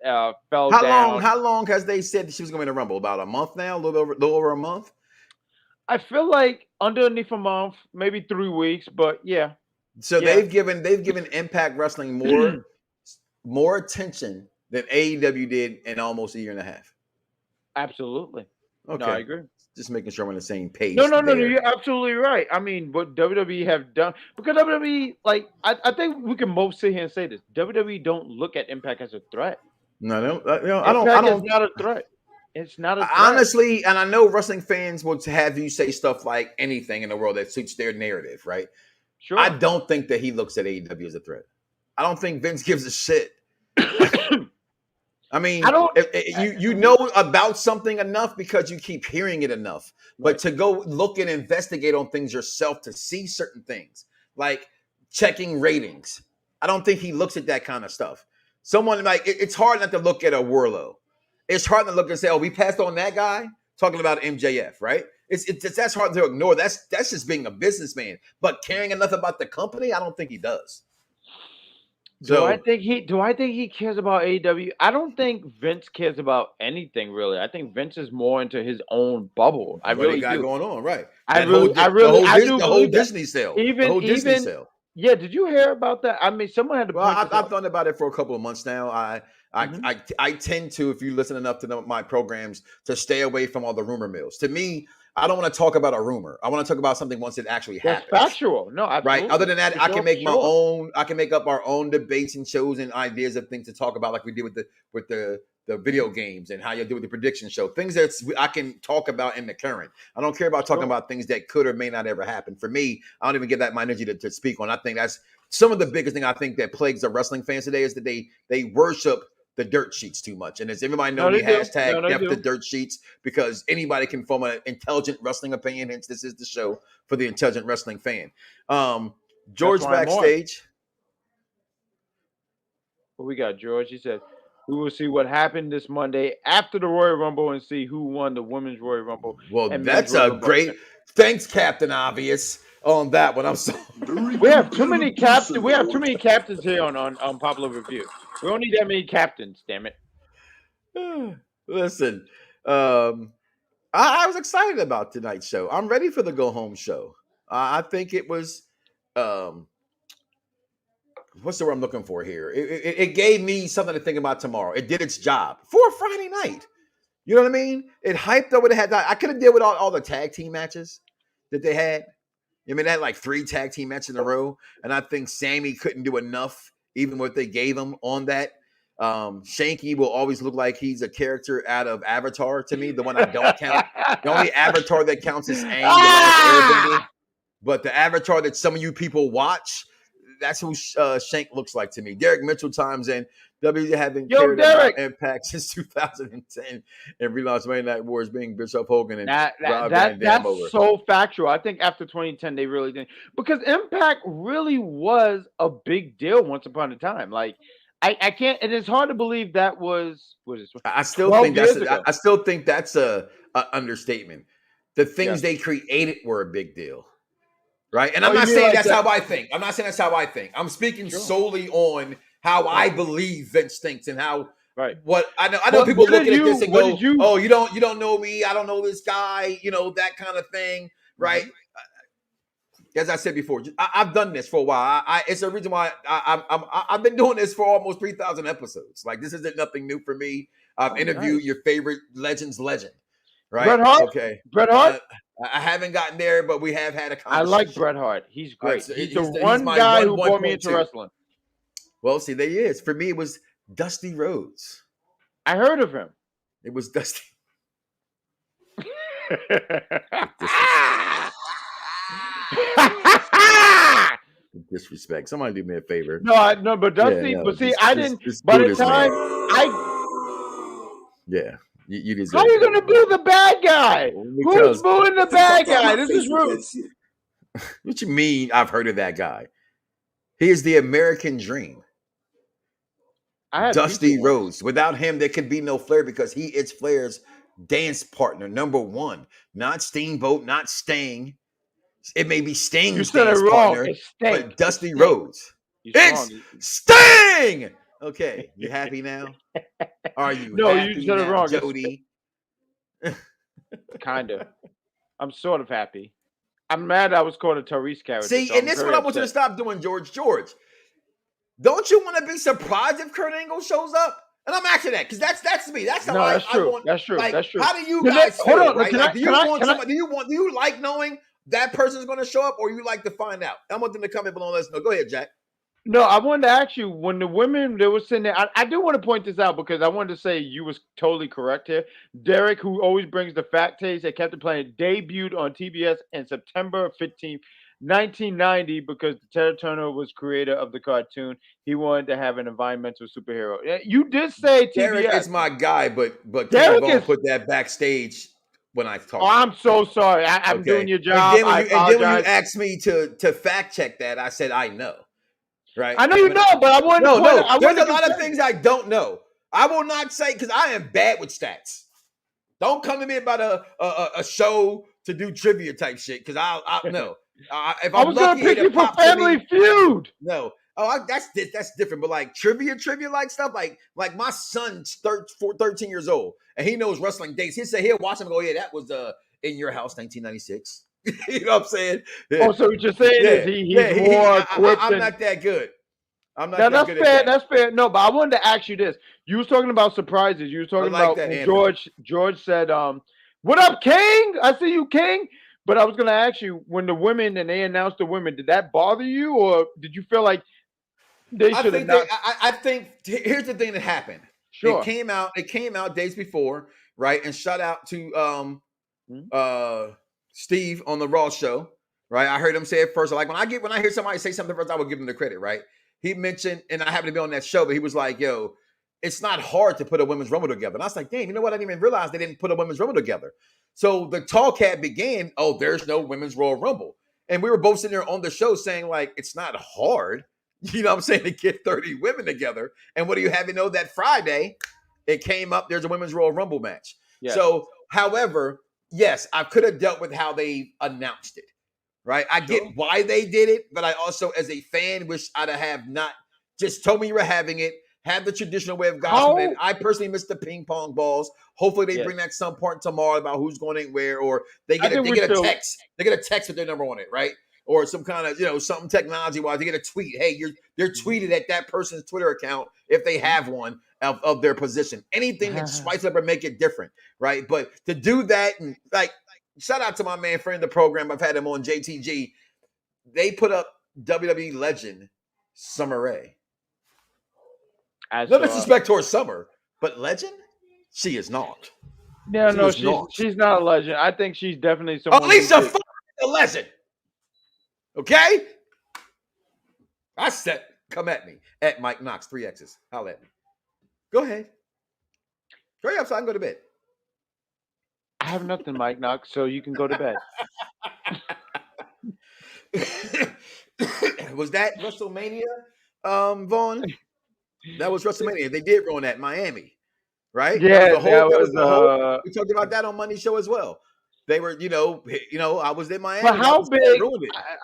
Fell down. How long has they said that she was going to be in the Rumble? About a month now, a little over a month. I feel like underneath a month, maybe 3 weeks, but yeah. So they've given Impact Wrestling more attention than AEW did in almost a year and a half. Absolutely. Okay, no, I agree. Just making sure we're on the same page. No, you're absolutely right. I mean, what WWE have done, because WWE, like, I think we can both sit here and say this: WWE don't look at Impact as a threat. No, I don't. It's not a threat. It's not a threat. Honestly, and I know wrestling fans will have you say stuff like anything in the world that suits their narrative, right? Sure. I don't think that he looks at AEW as a threat. I don't think Vince gives a shit. I mean, you know about something enough because you keep hearing it enough. But to go look and investigate on things yourself to see certain things, like checking ratings, I don't think he looks at that kind of stuff. Someone like it's hard not to look at a Wardlow. It's hard to look and say, "Oh, we passed on that guy." Talking about MJF, right? It's that's hard to ignore. That's just being a businessman. But caring enough about the company, I don't think he does. Do I think he cares about AEW? I don't think Vince cares about anything really. I think Vince is more into his own bubble. I really got going on, right? The whole Disney sale. Disney sale. Yeah, did you hear about that? I mean, someone had to. Well, I've thought about it for a couple of months now. I tend to, if you listen enough to my programs, to stay away from all the rumor mills. To me, I don't want to talk about a rumor. I want to talk about something once it actually happens. That's factual. No, absolutely. Right. Other than that, I can make my own. I can make up our own debates and shows and ideas of things to talk about, like we did with the video games and how you do with the prediction show. Things that I can talk about in the current. I don't care about talking about things that could or may not ever happen. For me, I don't even give that my energy to speak on. I think that's some of the biggest thing I think that plagues the wrestling fans today is that they worship the dirt sheets too much. And as everybody knows, hashtag depth the dirt sheets, because anybody can form an intelligent wrestling opinion. Hence, this is the show for the intelligent wrestling fan. George backstage. What we got, George? He said, we will see what happened this Monday after the Royal Rumble and see who won the Women's Royal Rumble. Well, that's a great. Thanks, Captain Obvious, on that one. I'm sorry. We have too many captains. We have too many captains here on Popular Review. We don't need that many captains, damn it. Listen, I was excited about tonight's show. I'm ready for the go home show. I think it was what's the word I'm looking for here? It gave me something to think about tomorrow. It did its job for a Friday night. You know what I mean? It hyped up what it had. I could have dealt with all the tag team matches that they had. I mean, they had like 3 tag team matches in a row, and I think Sami couldn't do enough, even what they gave him on that. Shanky will always look like he's a character out of Avatar to me, the one I don't count. The only Avatar that counts is Aang, the last Airbender. But the Avatar that some of you people watch, that's who Shank looks like to me. Derek Mitchell times and WWE haven't cared about Impact since 2010 and relaunched Monday Night Wars being Bishop Hogan and Rob Van Dam that's over. so factual. I think after 2010 they really didn't, because Impact really was a big deal once upon a time. Like I can't, and it's hard to believe that was I still think that's a understatement. The things they created were a big deal. Right. And I'm not saying that's how I think. I'm not saying that's how I think. I'm speaking solely on how I believe Vince thinks and how what I know people look at this and go, oh, you don't know me. I don't know this guy, that kind of thing. Right. As I said before, I've done this for a while. It's a reason why I've been doing this for almost 3,000 episodes. Like, this isn't nothing new for me. I've interviewed your favorite legend. Right. Bret Hart? Okay. Bret Hart? I haven't gotten there, but we have had a conversation. I like Bret Hart. He's great. He's the one guy who brought me into wrestling. Well, see, there he is. For me, it was Dusty Rhodes. I heard of him. It was Dusty. Disrespect. Somebody do me a favor. No, but Dusty. But see, I didn't. By the time yeah. You deserve. How are you going to boo the bad guy? Who's booing the bad guy? This is rude. What you mean? I've heard of that guy. He is the American dream. Dusty Rhodes. Without him, there could be no Flair because he is Flair's dance partner, number 1. Not Steamboat, not Sting. It may be Sting's dance partner, but Dusty Rhodes. It's Sting! Okay, you happy now? Are you happy you said now, it wrong, Jody? Kind of. I'm sort of happy. I'm mad I was called a Tyrese character. See, and this is what I want you to stop doing, George. Don't you want to be surprised if Kurt Angle shows up? And I'm asking that because that's me. That's how I want. That's true. Like, that's true. How do you guys feel? Right? Do you like knowing that person's going to show up, or you like to find out? I want them to comment below and let us know. Go ahead, Jack. No, I wanted to ask you, when the women, they were sitting there, I do want to point this out because I wanted to say you was totally correct here. Derek, who always brings the fact taste, that kept it playing, debuted on TBS in September 15th, 1990, because Ted Turner was creator of the cartoon. He wanted to have an environmental superhero. You did say TBS. Derek is my guy, but Derek is put that backstage when I talk. Oh, I'm so sorry. I'm doing your job. And then when you asked me to fact check that, I said I know. Right. I know you know, but I want to. There's a lot of things I don't know. I will not say because I am bad with stats. Don't come to me about a show to do trivia type shit because I'll know. If I was going to pick you for Family Feud. No. Oh, that's different. But like trivia like stuff, like my son's 13 years old and he knows wrestling dates. He'll watch them and go, yeah, that was In Your House 1996. You know what I'm saying? Oh, so what you're saying is he's more equipped. I'm not that good. That's fair. That's fair. No, but I wanted to ask you this. You was talking about surprises. You was talking about George said, "What up, King? I see you, King." But I was going to ask you, when the women and they announced the women, did that bother you, or did you feel like they should have not? I think here's the thing that happened. Sure. It came out days before, right? And shout out to Steve on the Raw show, right? I heard him say it first. Like when I hear somebody say something first, I would give him the credit, right? He mentioned, and I happened to be on that show, but he was like, yo, it's not hard to put a women's rumble together. And I was like, damn, you know what? I didn't even realize they didn't put a women's rumble together. So the talk had began, oh, there's no women's Royal Rumble. And we were both sitting there on the show saying, like, it's not hard, you know what I'm saying, to get 30 women together. And what do you have to know that Friday, it came up, there's a women's Royal Rumble match. Yes. So, however, yes, I could have dealt with how they announced it. Right. I get why they did it, but I also, as a fan, wish I'd have not just told me you were having it, have the traditional way of gossiping. I personally miss the ping pong balls. Hopefully they bring that some point tomorrow about who's going in where, or they get a text. They get a text with their number on it, right? Or some kind of, something technology wise. They get a tweet. Hey, they're tweeted at that person's Twitter account if they have one of their position. Anything that spice up or make it different, right? But to do that, and like, shout out to my man, friend of the program. I've had him on, JTG. They put up WWE legend Summer Rae. No disrespect towards Summer, but legend, she is not. No, she's not a legend. I think she's definitely someone. Alicia Fox is a legend. Okay? I said, come at me at Mike Knox 3X's. Holla at me. Go ahead. Hurry up so I can go to bed. I have nothing, Mike Knox, so you can go to bed. Was that WrestleMania, Vaughn? That was WrestleMania. They did run that in Miami, right? Yeah, we talked about that on Monday's show as well. They were, I was in Miami. But how big?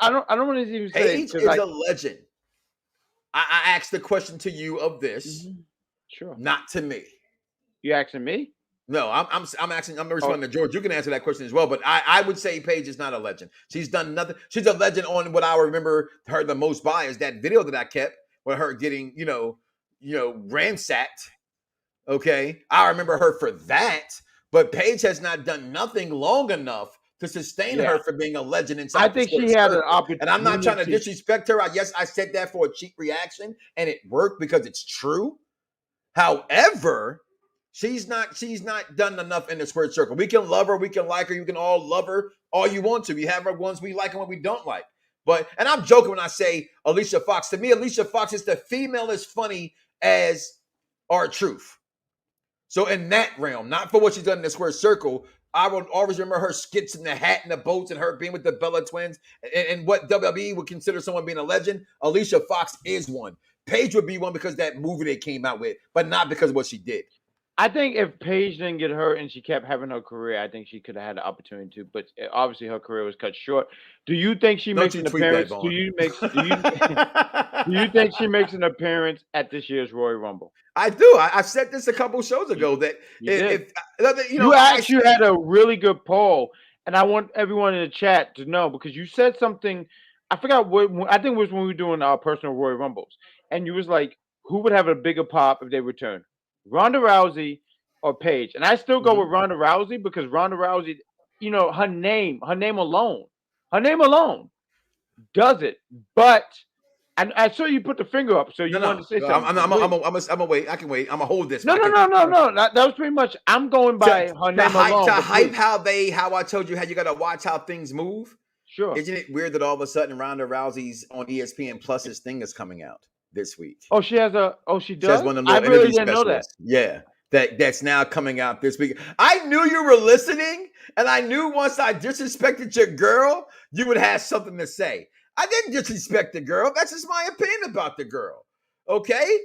I don't want to even say. Paige is a legend. I asked the question to you of this. Mm-hmm. Sure. Not to me. You asking me? No, I'm asking. I'm responding to George. You can answer that question as well. But I would say Paige is not a legend. She's done nothing. She's a legend on what I remember her the most by is that video that I kept with her getting, ransacked. Okay, I remember her for that. But Paige has not done nothing long enough to sustain her for being a legend inside. I think she had an opportunity. And I'm not trying to disrespect her. Yes, I said that for a cheap reaction, and it worked because it's true. However, she's not done enough in the squared circle. We can love her, we can like her, you can all love her all you want to. We have our ones we like and what we don't like. And I'm joking when I say Alicia Fox. To me, Alicia Fox is the female as funny as R-Truth. So in that realm, not for what she's done in the square circle, I will always remember her skits in the hat and the boats and her being with the Bella Twins and what WWE would consider someone being a legend. Alicia Fox is one. Paige would be one because that movie they came out with, but not because of what she did. I think if Paige didn't get hurt and she kept having her career, I think she could have had the opportunity to. But obviously, her career was cut short. Do you think she makes an appearance? Do you think she makes an appearance at this year's Royal Rumble? I do. I said this a couple shows ago that you had a really good poll, and I want everyone in the chat to know because you said something. I forgot what. I think it was when we were doing our personal Royal Rumbles, and you was like, "Who would have a bigger pop if they return?" Ronda Rousey or Paige. And I still go with Ronda Rousey because Ronda Rousey, her name alone does it. But I saw you put the finger up, so you want to say something. I'm gonna wait. I can wait. I'm gonna hold this. No. That was pretty much. I'm going by her name alone. To hype how I told you how you gotta watch how things move. Sure. Isn't it weird that all of a sudden Ronda Rousey's on ESPN Plus's thing is coming out this week? Oh, she has she does? She has one of the I really didn't know that. Yeah. That's now coming out this week. I knew you were listening, and I knew once I disrespected your girl, you would have something to say. I didn't disrespect the girl. That's just my opinion about the girl. Okay?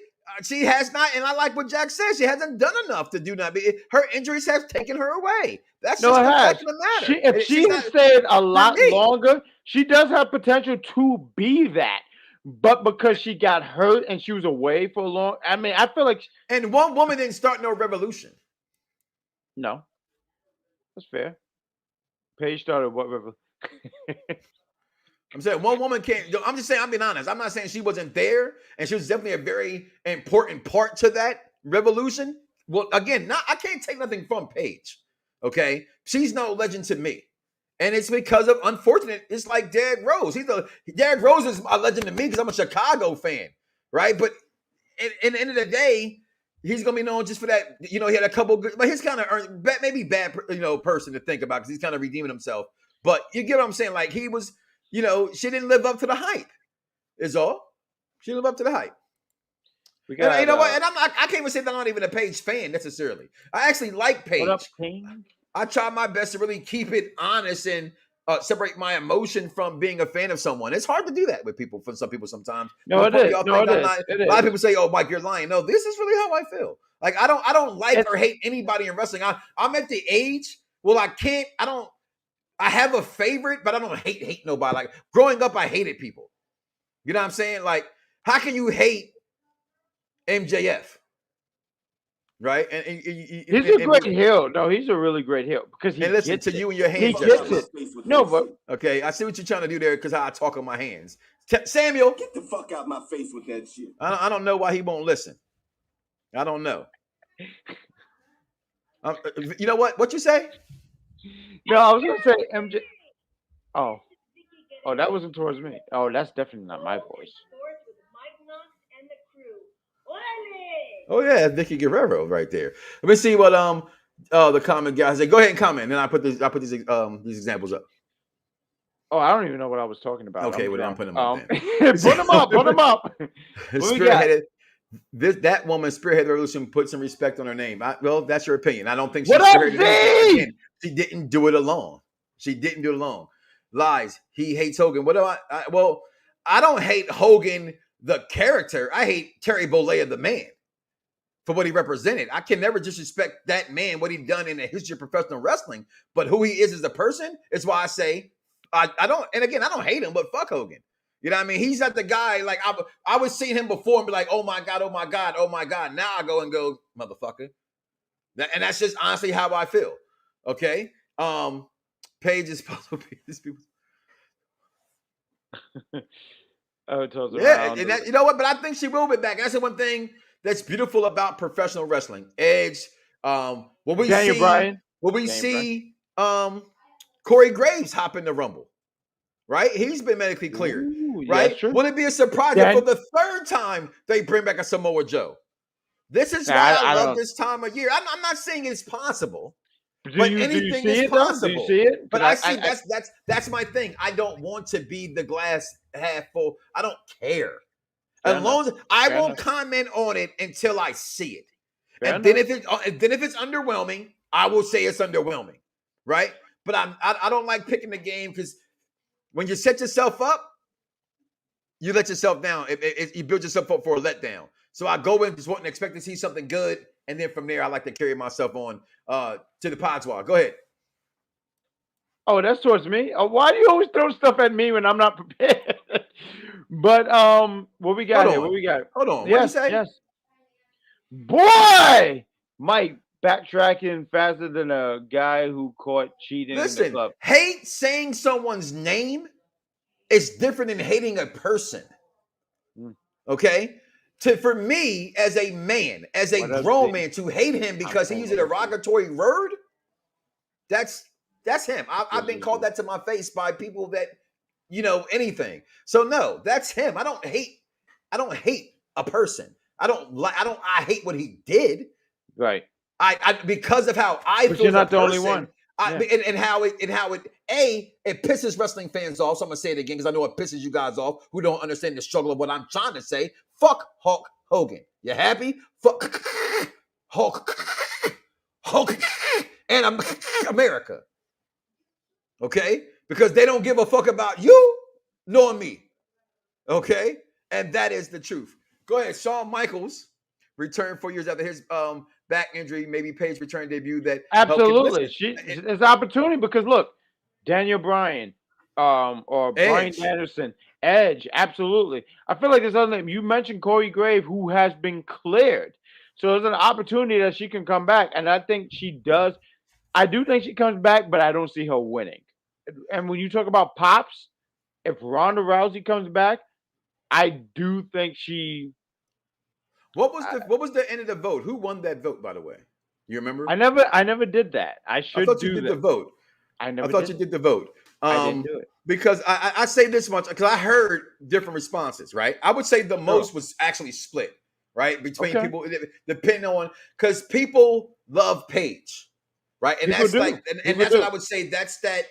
She has not, and I like what Jack says, she hasn't done enough to do that. Her injuries have taken her away. That's just the fact of the matter. If she had stayed a lot longer, she does have potential to be that. But because she got hurt and she was away for a long, I feel like. And one woman didn't start no revolution. No, that's fair. Paige started what revolution? I'm saying one woman can't. I'm just saying. I'm being honest. I'm not saying she wasn't there, and she was definitely a very important part to that revolution. Well, again, I can't take nothing from Paige. Okay, she's no legend to me. And it's because of unfortunate. It's like Derrick Rose. Derrick Rose is a legend to me because I'm a Chicago fan, right? But in the end of the day, he's gonna be known just for that. He had a couple good, but he's kind of maybe bad, person to think about because he's kind of redeeming himself. But you get what I'm saying? Like he was, she didn't live up to the hype. Is all. She didn't live up to the hype. And you know what? And I can't even say that I'm not even a Paige fan necessarily. I actually like Paige. What up, King? I try my best to really keep it honest and separate my emotion from being a fan of someone. It's hard to do that with people, for some people sometimes. No, it is. A lot of people say, "Oh, Mike, you're lying." No, this is really how I feel. Like I don't like or hate anybody in wrestling. I'm at the age. Well, I have a favorite, but I don't hate nobody. Like growing up, I hated people. You know what I'm saying? Like, how can you hate MJF? Right, and he's a great heel. No, he's a really great heel because he listen to you and your hands. He gets it. No, but okay, I see what you're trying to do there because how I talk on my hands. Samuel, get the fuck out my face with that shit. I don't know why he won't listen. I don't know. You know what? What you say? No, I was gonna say MJ. Oh, that wasn't towards me. Oh, that's definitely not my voice. Oh yeah, Vicky Guerrero right there. Let me see what the comment guys say. Go ahead and comment, and then I put these examples up. Oh, I don't even know what I was talking about. Okay, well I'm putting them up then. Put them up. Put them up. Spearheaded. That woman spearheaded the revolution. Put some respect on her name. Well, that's your opinion. I don't think she spearheaded it. Again, she didn't do it alone. She didn't do it alone. Lies. He hates Hogan. What do I? Well, I don't hate Hogan the character. I hate Terry Bollea the man for what he represented. I can never disrespect that man, what he done in the history of professional wrestling. But who he is as a person is why I say I don't. And again, I don't hate him, but fuck Hogan. You know what I mean? He's not the guy, like, I was seeing him before and be like, oh my God, oh my God, oh my God. Now I go and go, motherfucker. And that's just honestly how I feel. Okay? Paige is supposed to be these people. Yeah, and that, you know what? But I think she will be back. That's the one thing that's beautiful about professional wrestling. Edge, what we Daniel see, Bryan. what we see, Corey Graves hop in the Rumble. Right? He's been medically cleared. Ooh, right? Will it be a surprise if for the third time they bring back a Samoa Joe? This is why I love this time of year. I'm not saying it's possible, but anything is possible. Do you see it? But I see that's my thing. I don't want to be the glass half full. I don't care. As long as I won't comment on it until I see it. And then if it's underwhelming, I will say it's underwhelming. Right? But I don't like picking the game because when you set yourself up, you let yourself down. You build yourself up for a letdown. So I go in just wanting to expect to see something good, and then from there I like to carry myself on to the Podswog. Go ahead. Oh, that's towards me. Why do you always throw stuff at me when I'm not prepared? But what we got here? What we got? Hold on. What did you say? Yes. Boy, Mike backtracking faster than a guy who caught cheating. Listen, in the club. Hate saying someone's name is different than hating a person. Okay? For me, as a man, as a grown man, to hate him because he used a derogatory word, that's him. I've been called that to my face by people that, anything. So no, that's him. I don't hate a person. I hate what he did. Right. I because of how I feel. But you're not the only one. And how it pisses wrestling fans off. So I'm gonna say it again because I know it pisses you guys off who don't understand the struggle of what I'm trying to say. Fuck Hulk Hogan. You happy? Fuck Hulk and America. Okay? Because they don't give a fuck about you nor me. Okay? And that is the truth. Go ahead, Shawn Michaels returned 4 years after his back injury, maybe Paige return debut. That absolutely, it's an opportunity because look, Daniel Bryan, or Edge. Bryan Danielson, Edge, absolutely. I feel like there's other name. You mentioned Corey Graves, who has been cleared, so there's an opportunity that she can come back, and I think she does. I do think she comes back, but I don't see her winning. And when you talk about pops, if Ronda Rousey comes back, I do think she. What was the end of the vote? Who won that vote, by the way? You remember? I never did that. I thought you did the vote. I thought you did the vote. I didn't do it. Because I say this much because I heard different responses, right? I would say the most was actually split, right? Between people, depending on, because people love Paige, right? And people that's do. and that's what I would say. That's that.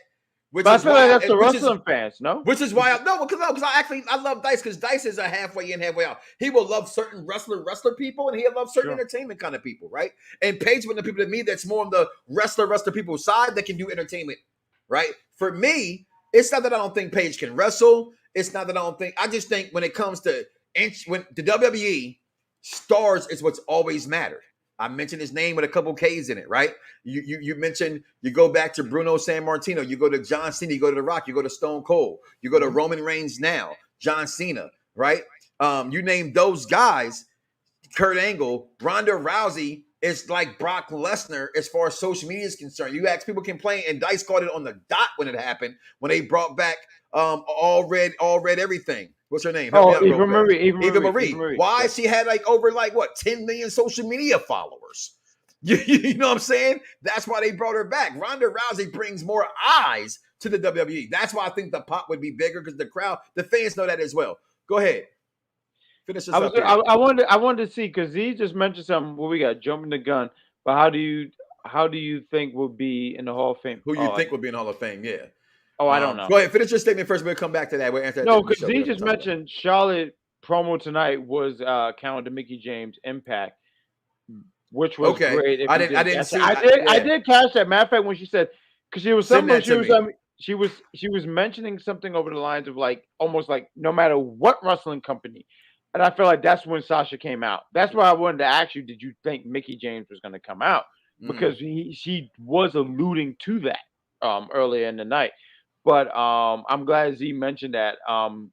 But I feel like that's the wrestling fans, no? Which is why because I love Dice because Dice is a halfway in, halfway out. He will love certain wrestler people, and he'll love certain entertainment kind of people, right? And Paige one of the people to me that's more on the wrestler people side that can do entertainment, right? For me, it's not that I don't think Paige can wrestle. It's not that I just think when it comes to when the WWE, stars is what's always mattered. I mentioned his name with a couple K's in it, right? You mentioned, you go back to Bruno Sammartino, you go to John Cena, you go to The Rock, you go to Stone Cold, you go to Roman Reigns now, John Cena, right? You name those guys, Kurt Angle, Ronda Rousey is like Brock Lesnar as far as social media is concerned. You ask people complain, and Dice called it on the dot when it happened, when they brought back all red everything. What's her name? Oh, Eva Marie. Why she had like over 10 million social media followers. You know what I'm saying? That's why they brought her back. Ronda Rousey brings more eyes to the WWE. That's why I think the pop would be bigger because the crowd, the fans know that as well. Go ahead. Finish this up here. I wanted to see because he just mentioned something. What we got? Jumping the gun. But how do you think will be in the Hall of Fame? Who you think will be in the Hall of Fame? Yeah. Oh, I don't know. Go ahead. Finish your statement first. We'll come back to that. We'll answer that. No, because he just mentioned Charlotte promo tonight was counted to Mickie James Impact, which was great. I didn't see. I did catch that. Matter of fact, when she said, because she was mentioning something over the lines of almost like no matter what wrestling company, and I feel like that's when Sasha came out. That's why I wanted to ask you: did you think Mickie James was going to come out? Because she was alluding to that earlier in the night. But I'm glad Z mentioned that. And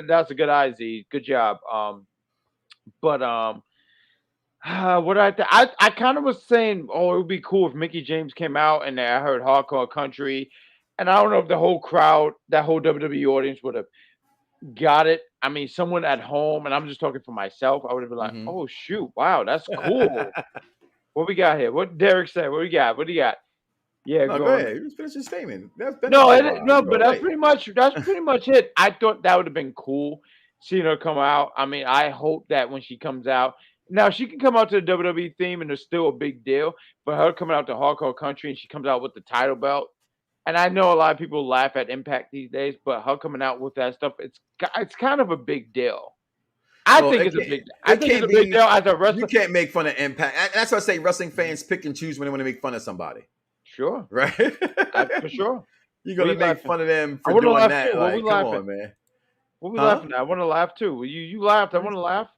that's a good eye, Z. Good job. What I kind of was saying, it would be cool if Mickie James came out and I heard Hardcore Country, and I don't know if the whole crowd, that whole WWE audience would have got it. I mean, someone at home, and I'm just talking for myself, I would have been like, oh shoot, wow, that's cool. What we got here? What Derek said? What do you got? Yeah, go ahead. You just finish your statement. But that's pretty much it. I thought that would have been cool seeing her come out. I mean, I hope that when she comes out, now she can come out to the WWE theme and it's still a big deal. But her coming out to Hardcore Country and she comes out with the title belt, and I know a lot of people laugh at Impact these days, but her coming out with that stuff, it's kind of a big deal. I think it's a big deal as a wrestler. You can't make fun of Impact. That's why I say wrestling fans pick and choose when they want to make fun of somebody. Sure. Right? For sure. You're going to make fun of them for doing that. Come on, man. What we laughing at? I want to laugh too. You laughed. I want to laugh.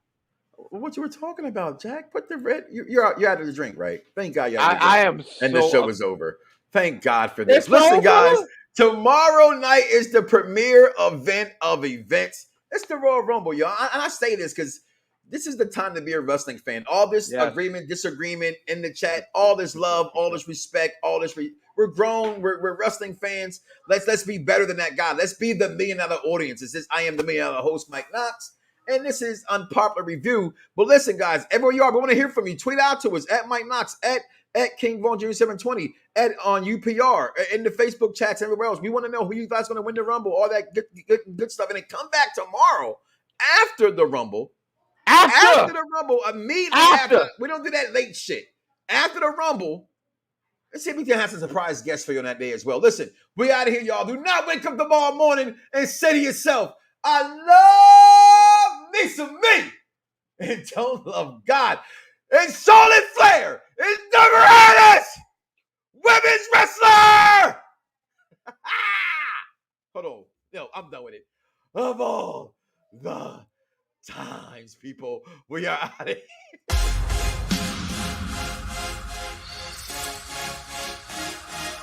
What you were talking about, Jack? Put the red. You're out of the drink, right? Thank God you're out of the drink. I am and the show is over. Thank God for this. Listen, guys. Tomorrow night is the premiere event of events. It's the Royal Rumble, y'all. And I say this because this is the time to be a wrestling fan. All this agreement, disagreement in the chat, all this love, all this respect, we're grown. We're wrestling fans. Let's be better than that guy. Let's be the $1 million audience. This is I am the $1 million host, Mike Knoxxx, and this is Unpopular Review. But listen, guys, everywhere you are, we want to hear from you. Tweet out to us at Mike Knoxxx, at King Von Jr. 720, on UPR, in the Facebook chats, everywhere else. We want to know who you guys going to win the Rumble, all that good stuff, and then come back tomorrow after the Rumble. After the Rumble, immediately after. We don't do that late shit. After the Rumble, let's see if we can have some surprise guests for you on that day as well. Listen, we out of here, y'all. Do not wake up tomorrow morning and say to yourself, I love me some me, and don't love God. And Charlotte Flair is the greatest women's wrestler. Hold on. No, I'm done with it. Of all the times, people, we are out of here.